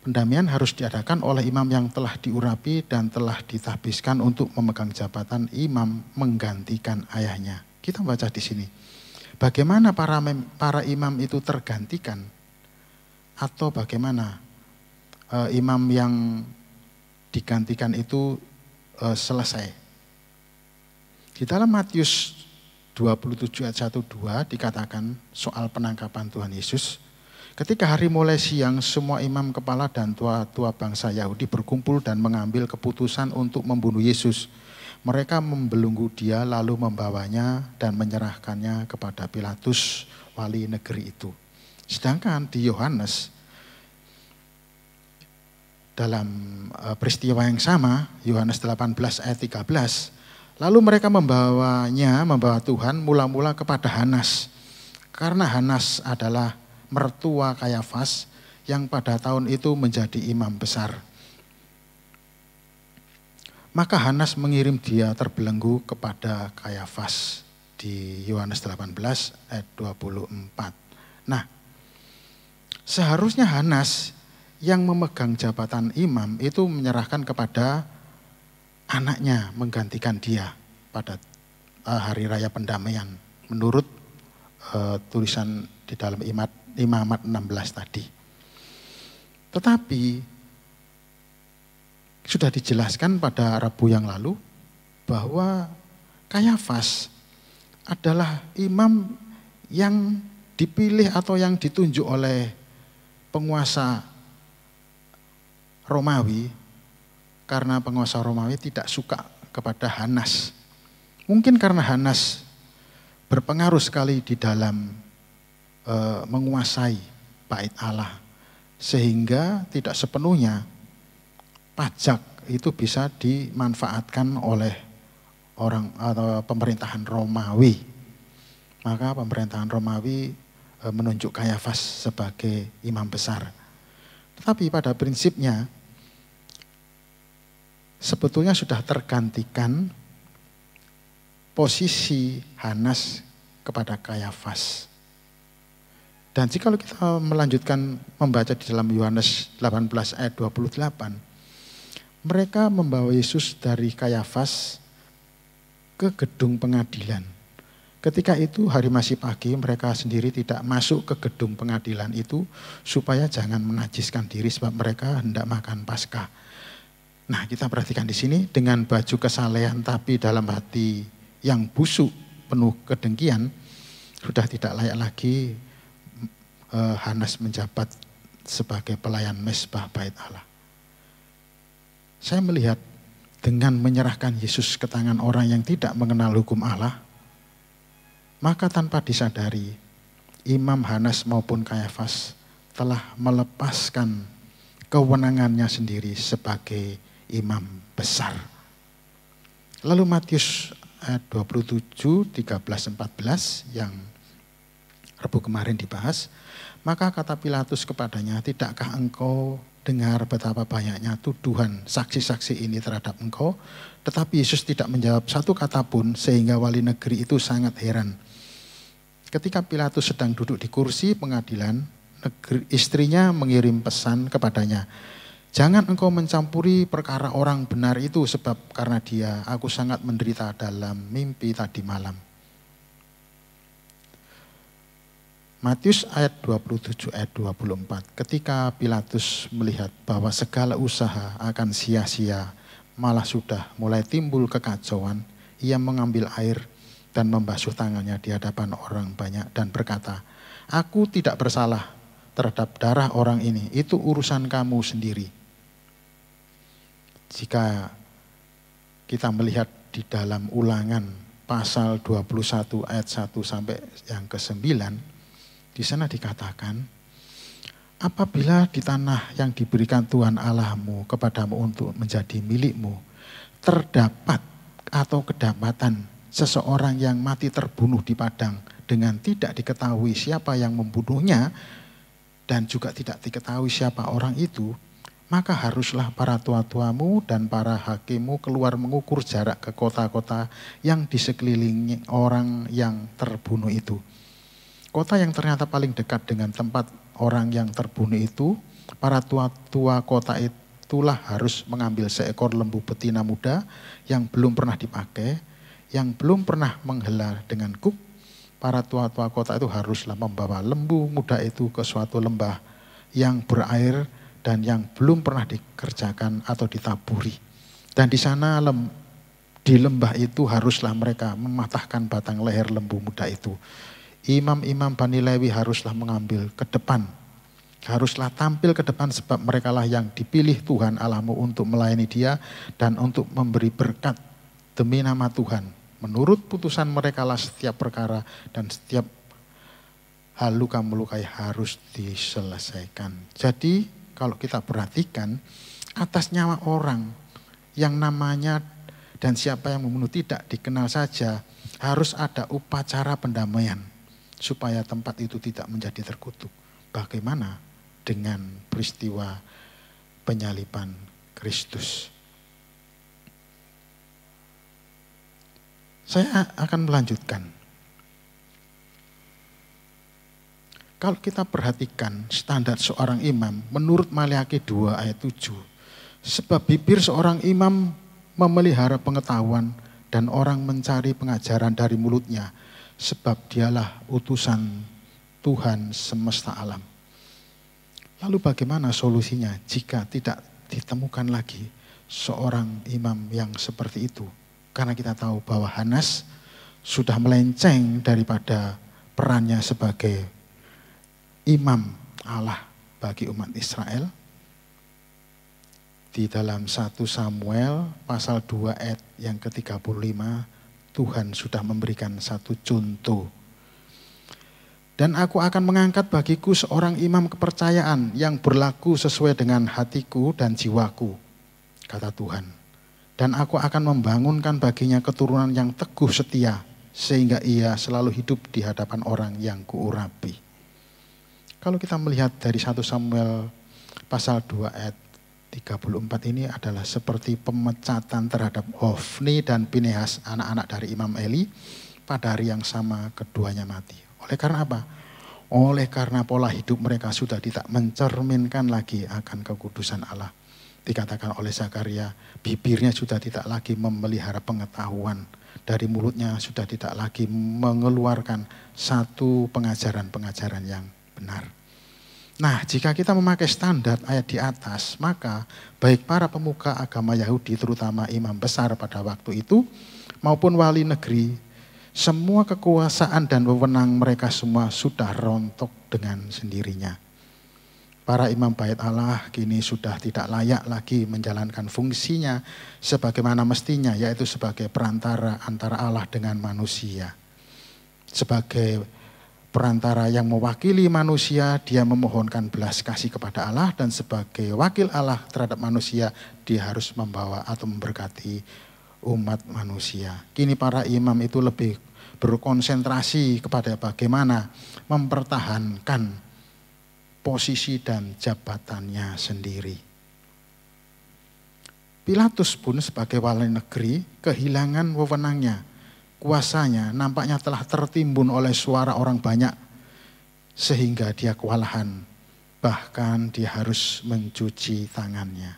Pendamaian harus diadakan oleh imam yang telah diurapi dan telah ditahbiskan untuk memegang jabatan imam menggantikan ayahnya. Kita baca di sini. Bagaimana para imam itu tergantikan atau bagaimana imam yang digantikan itu selesai. Di dalam Matius 27 ayat 1-2 dikatakan soal penangkapan Tuhan Yesus. Ketika hari mulai siang, semua imam kepala dan tua-tua bangsa Yahudi berkumpul dan mengambil keputusan untuk membunuh Yesus. Mereka membelenggu dia lalu membawanya dan menyerahkannya kepada Pilatus, wali negeri itu. Sedangkan di Yohanes, dalam peristiwa yang sama, Yohanes 18 ayat 13, lalu mereka membawa Tuhan mula-mula kepada Hanas. Karena Hanas adalah mertua Kayafas yang pada tahun itu menjadi imam besar. Maka Hanas mengirim dia terbelenggu kepada Kayafas di Yohanes 18 ayat 24. Nah, seharusnya Hanas yang memegang jabatan imam itu menyerahkan kepada anaknya menggantikan dia pada hari raya pendamaian menurut tulisan di dalam Imamat 16 tadi. Tetapi sudah dijelaskan pada Rabu yang lalu bahwa Kayafas adalah imam yang dipilih atau yang ditunjuk oleh penguasa Romawi karena penguasa Romawi tidak suka kepada Hanas. Mungkin karena Hanas berpengaruh sekali di dalam menguasai bait Allah sehingga tidak sepenuhnya pajak itu bisa dimanfaatkan oleh orang atau pemerintahan Romawi. Maka pemerintahan Romawi menunjuk Kayafas sebagai imam besar. Tetapi pada prinsipnya sebetulnya sudah tergantikan posisi Hanas kepada Kayafas. Dan jika kita melanjutkan membaca di dalam Yohanes 18 ayat 28, mereka membawa Yesus dari Kayafas ke gedung pengadilan. Ketika itu hari masih pagi, mereka sendiri tidak masuk ke gedung pengadilan itu supaya jangan menajiskan diri sebab mereka hendak makan Paskah. Nah, kita perhatikan di sini dengan baju kesalehan tapi dalam hati yang busuk penuh kedengkian, sudah tidak layak lagi Hanas menjabat sebagai pelayan mezbah bait Allah. Saya melihat dengan menyerahkan Yesus ke tangan orang yang tidak mengenal hukum Allah, maka tanpa disadari Imam Hanas maupun Kayafas telah melepaskan kewenangannya sendiri sebagai imam besar. Lalu Matius ayat 27, 13, 14 yang Rabu kemarin dibahas. Maka kata Pilatus kepadanya, tidakkah engkau dengar betapa banyaknya tuduhan saksi-saksi ini terhadap engkau? Tetapi Yesus tidak menjawab satu kata pun sehingga wali negeri itu sangat heran. Ketika Pilatus sedang duduk di kursi pengadilan, istrinya mengirim pesan kepadanya, jangan engkau mencampuri perkara orang benar itu sebab karena dia aku sangat menderita dalam mimpi tadi malam. Matius ayat 27 ayat 24. Ketika Pilatus melihat bahwa segala usaha akan sia-sia, malah sudah mulai timbul kekacauan, ia mengambil air dan membasuh tangannya di hadapan orang banyak dan berkata, aku tidak bersalah terhadap darah orang ini, itu urusan kamu sendiri. Jika kita melihat di dalam Ulangan pasal 21 ayat 1 sampai yang ke-9, di sana dikatakan, apabila di tanah yang diberikan Tuhan Allahmu kepadamu untuk menjadi milikmu, terdapat atau kedapatan seseorang yang mati terbunuh di padang dengan tidak diketahui siapa yang membunuhnya dan juga tidak diketahui siapa orang itu, maka haruslah para tua-tuamu dan para hakimmu keluar mengukur jarak ke kota-kota yang di sekeliling orang yang terbunuh itu. Kota yang ternyata paling dekat dengan tempat orang yang terbunuh itu, para tua-tua kota itulah harus mengambil seekor lembu betina muda yang belum pernah dipakai, yang belum pernah menghela dengan kuk. Para tua-tua kota itu haruslah membawa lembu muda itu ke suatu lembah yang berair dan yang belum pernah dikerjakan atau ditaburi. Dan di sana di lembah itu haruslah mereka mematahkan batang leher lembu muda itu. Imam-imam Bani Lewi haruslah mengambil ke depan, haruslah tampil ke depan sebab merekalah yang dipilih Tuhan Allahmu untuk melayani dia dan untuk memberi berkat demi nama Tuhan. Menurut putusan merekalah setiap perkara dan setiap hal luka melukai harus diselesaikan. Jadi kalau kita perhatikan atas nyawa orang yang namanya dan siapa yang membunuh tidak dikenal saja, harus ada upacara pendamaian supaya tempat itu tidak menjadi terkutuk. Bagaimana dengan peristiwa penyaliban Kristus? Saya akan melanjutkan. Kalau kita perhatikan standar seorang imam menurut Maleakhi 2 ayat 7. Sebab bibir seorang imam memelihara pengetahuan dan orang mencari pengajaran dari mulutnya. sebab dialah utusan Tuhan semesta alam. Lalu bagaimana solusinya jika tidak ditemukan lagi seorang imam yang seperti itu? Karena kita tahu bahwa Hanas sudah melenceng daripada perannya sebagai imam Allah bagi umat Israel. Di dalam 1 Samuel pasal 2 ayat yang ke-35, Tuhan sudah memberikan satu contoh. Dan aku akan mengangkat bagiku seorang imam kepercayaan yang berlaku sesuai dengan hatiku dan jiwaku, kata Tuhan. Dan aku akan membangunkan baginya keturunan yang teguh setia, sehingga ia selalu hidup di hadapan orang yang kuurapi. Kalau kita melihat dari 1 Samuel pasal 2 ayat 34 ini adalah seperti pemecatan terhadap Hofni dan Pinehas, anak-anak dari Imam Eli, pada hari yang sama keduanya mati. Oleh karena apa? Oleh karena pola hidup mereka sudah tidak mencerminkan lagi akan kekudusan Allah. Dikatakan oleh Zakaria, bibirnya sudah tidak lagi memelihara pengetahuan. Dari mulutnya sudah tidak lagi mengeluarkan satu pengajaran-pengajaran yang benar. Nah, jika kita memakai standar ayat di atas, maka baik para pemuka agama Yahudi, terutama imam besar pada waktu itu, maupun wali negeri, semua kekuasaan dan wewenang mereka semua sudah rontok dengan sendirinya. Para imam bait Allah kini sudah tidak layak lagi menjalankan fungsinya sebagaimana mestinya, yaitu sebagai perantara antara Allah dengan manusia. Sebagai perantara yang mewakili manusia, dia memohonkan belas kasih kepada Allah, dan sebagai wakil Allah terhadap manusia, dia harus membawa atau memberkati umat manusia. Kini para imam itu lebih berkonsentrasi kepada bagaimana mempertahankan posisi dan jabatannya sendiri. Pilatus pun sebagai wali negeri kehilangan wewenangnya. Kuasanya nampaknya telah tertimbun oleh suara orang banyak sehingga dia kewalahan. Bahkan dia harus mencuci tangannya.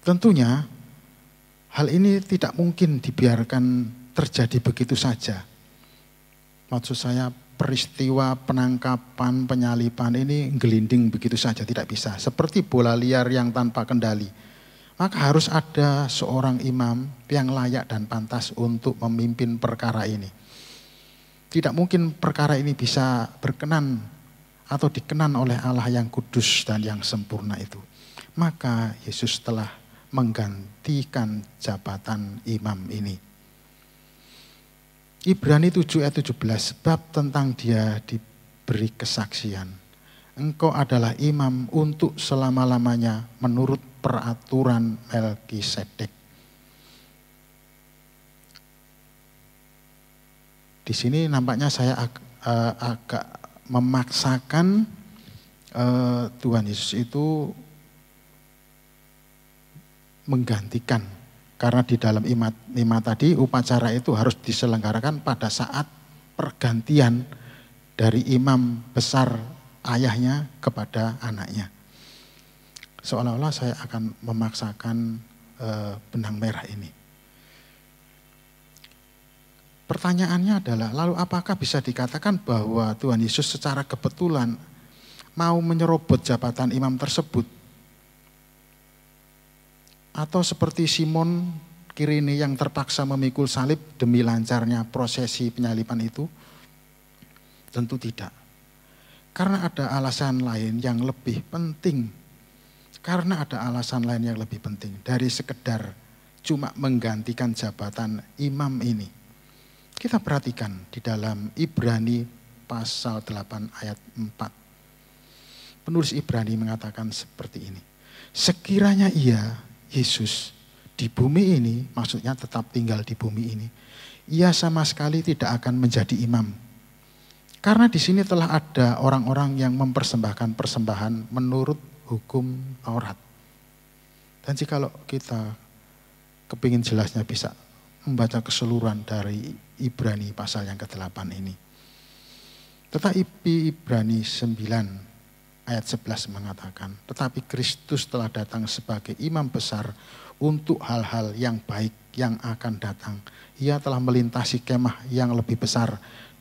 Tentunya hal ini tidak mungkin dibiarkan terjadi begitu saja. Maksud saya peristiwa penangkapan, penyaliban ini gelinding begitu saja, tidak bisa. Seperti bola liar yang tanpa kendali. Maka harus ada seorang imam yang layak dan pantas untuk memimpin perkara ini. Tidak mungkin perkara ini bisa berkenan atau dikenan oleh Allah yang kudus dan yang sempurna itu. Maka Yesus telah menggantikan jabatan imam ini. Ibrani 7 ayat 17, bab tentang dia diberi kesaksian. Engkau adalah imam untuk selama-lamanya menurut peraturan Melkisedek. Di sini nampaknya saya agak memaksakan Tuhan Yesus itu menggantikan. Karena di dalam imat tadi upacara itu harus diselenggarakan pada saat pergantian dari imam besar ayahnya kepada anaknya. Seolah-olah saya akan memaksakan benang merah ini. Pertanyaannya adalah, lalu apakah bisa dikatakan bahwa Tuhan Yesus secara kebetulan mau menyerobot jabatan imam tersebut? Atau seperti Simon Kirene yang terpaksa memikul salib demi lancarnya prosesi penyaliban itu? Tentu tidak. Karena ada alasan lain yang lebih penting. Karena ada alasan lain yang lebih penting dari sekedar cuma menggantikan jabatan imam ini. Kita perhatikan di dalam Ibrani pasal 8 ayat 4. Penulis Ibrani mengatakan seperti ini. Sekiranya ia, Yesus, di bumi ini, maksudnya tetap tinggal di bumi ini, ia sama sekali tidak akan menjadi imam. Karena di sini telah ada orang-orang yang mempersembahkan persembahan menurut hukum Taurat. Dan jikalau kita kepingin jelasnya bisa membaca keseluruhan dari Ibrani pasal yang ke-8 ini. Tetapi Ibrani 9 ayat 11 mengatakan, tetapi Kristus telah datang sebagai imam besar untuk hal-hal yang baik yang akan datang. Ia telah melintasi kemah yang lebih besar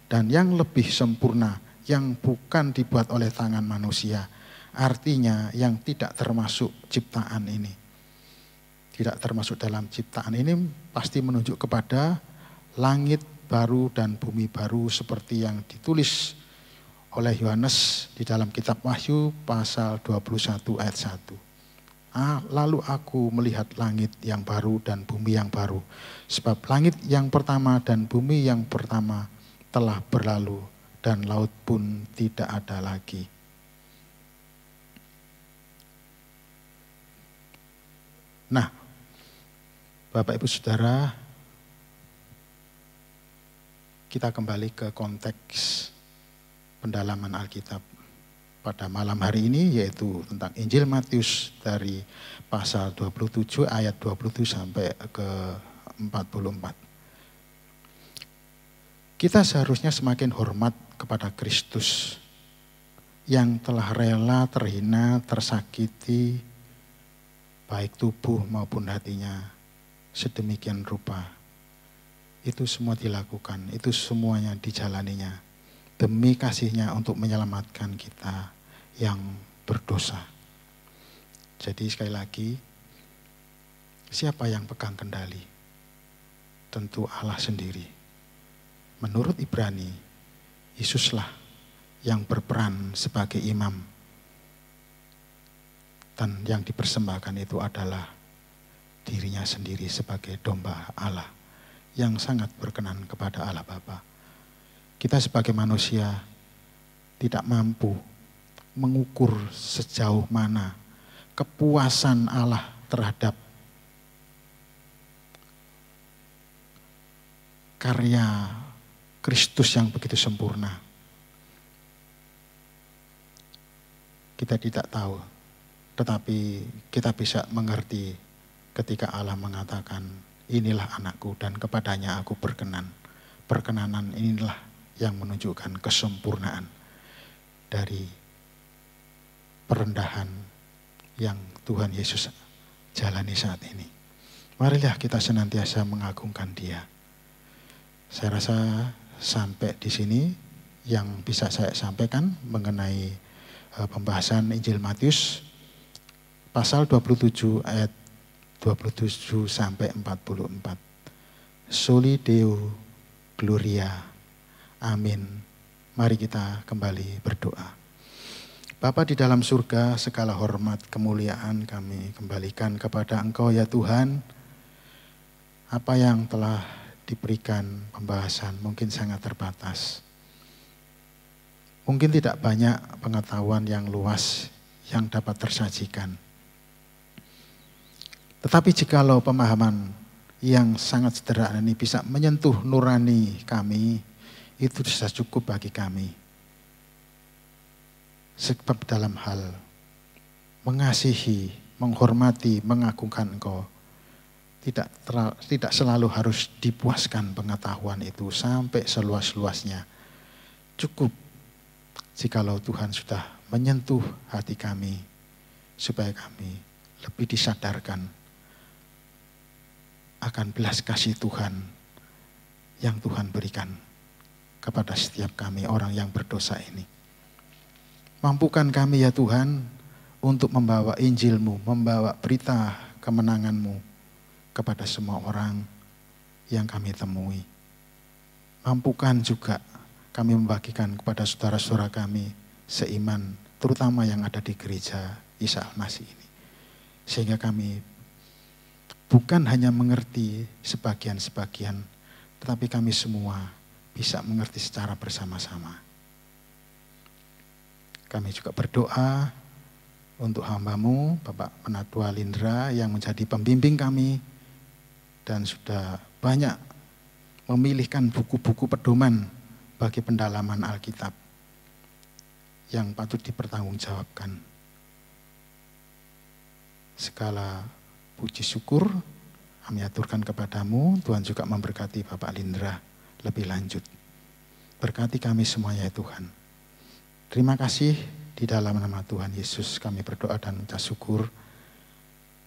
dan yang lebih sempurna, yang bukan dibuat oleh tangan manusia. Artinya yang tidak termasuk ciptaan ini. Tidak termasuk dalam ciptaan ini pasti menunjuk kepada langit baru dan bumi baru seperti yang ditulis oleh Yohanes di dalam kitab Wahyu pasal 21 ayat 1. Lalu aku melihat langit yang baru dan bumi yang baru. Sebab langit yang pertama dan bumi yang pertama telah berlalu dan laut pun tidak ada lagi. Nah, Bapak Ibu Saudara, kita kembali ke konteks pendalaman Alkitab pada malam hari ini, yaitu tentang Injil Matius dari pasal 27 ayat 27 sampai ke 44. Kita seharusnya semakin hormat kepada Kristus yang telah rela terhina, tersakiti, baik tubuh maupun hatinya, sedemikian rupa. Itu semua dilakukan, itu semuanya dijalaninya demi kasihnya untuk menyelamatkan kita yang berdosa. Jadi sekali lagi, siapa yang pegang kendali? Tentu Allah sendiri. Menurut Ibrani, Yesuslah yang berperan sebagai imam. Dan yang dipersembahkan itu adalah dirinya sendiri sebagai domba Allah yang sangat berkenan kepada Allah Bapa. Kita sebagai manusia tidak mampu mengukur sejauh mana kepuasan Allah terhadap karya Kristus yang begitu sempurna. Kita tidak tahu, tetapi kita bisa mengerti ketika Allah mengatakan, inilah anakku dan kepadanya aku berkenan. Perkenanan inilah yang menunjukkan kesempurnaan dari perendahan yang Tuhan Yesus jalani saat ini. Marilah kita senantiasa mengagungkan Dia. Saya rasa sampai di sini yang bisa saya sampaikan mengenai pembahasan Injil Matius pasal 27 ayat 27 sampai 44. Soli Deo Gloria. Amin. Mari kita kembali berdoa. Bapa di dalam surga, segala hormat kemuliaan kami kembalikan kepada Engkau ya Tuhan. Apa yang telah diberikan pembahasan mungkin sangat terbatas. Mungkin tidak banyak pengetahuan yang luas yang dapat tersajikan. Tetapi jikalau pemahaman yang sangat sederhana ini bisa menyentuh nurani kami, itu sudah cukup bagi kami. Sebab dalam hal mengasihi, menghormati, mengagungkan Engkau, tidak selalu harus dipuaskan pengetahuan itu sampai seluas-luasnya. Cukup jikalau Tuhan sudah menyentuh hati kami, supaya kami lebih disadarkan akan belas kasih Tuhan yang Tuhan berikan kepada setiap kami orang yang berdosa ini. Mampukan kami ya Tuhan untuk membawa Injil-Mu, membawa berita kemenangan-Mu kepada semua orang yang kami temui. Mampukan juga kami membagikan kepada saudara-saudara kami seiman, terutama yang ada di gereja Isa Al-Masih ini. Sehingga kami bukan hanya mengerti sebagian-sebagian, tetapi kami semua bisa mengerti secara bersama-sama. Kami juga berdoa untuk hamba-Mu, Bapak Penatua Lindra yang menjadi pembimbing kami dan sudah banyak memilihkan buku-buku pedoman bagi pendalaman Alkitab yang patut dipertanggungjawabkan. Segala puji syukur kami aturkan kepadamu. Tuhan juga memberkati Bapak Lindra lebih lanjut. Berkati kami semuanya ya Tuhan. Terima kasih, di dalam nama Tuhan Yesus kami berdoa dan ucap syukur.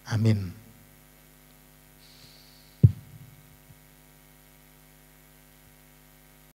Amin.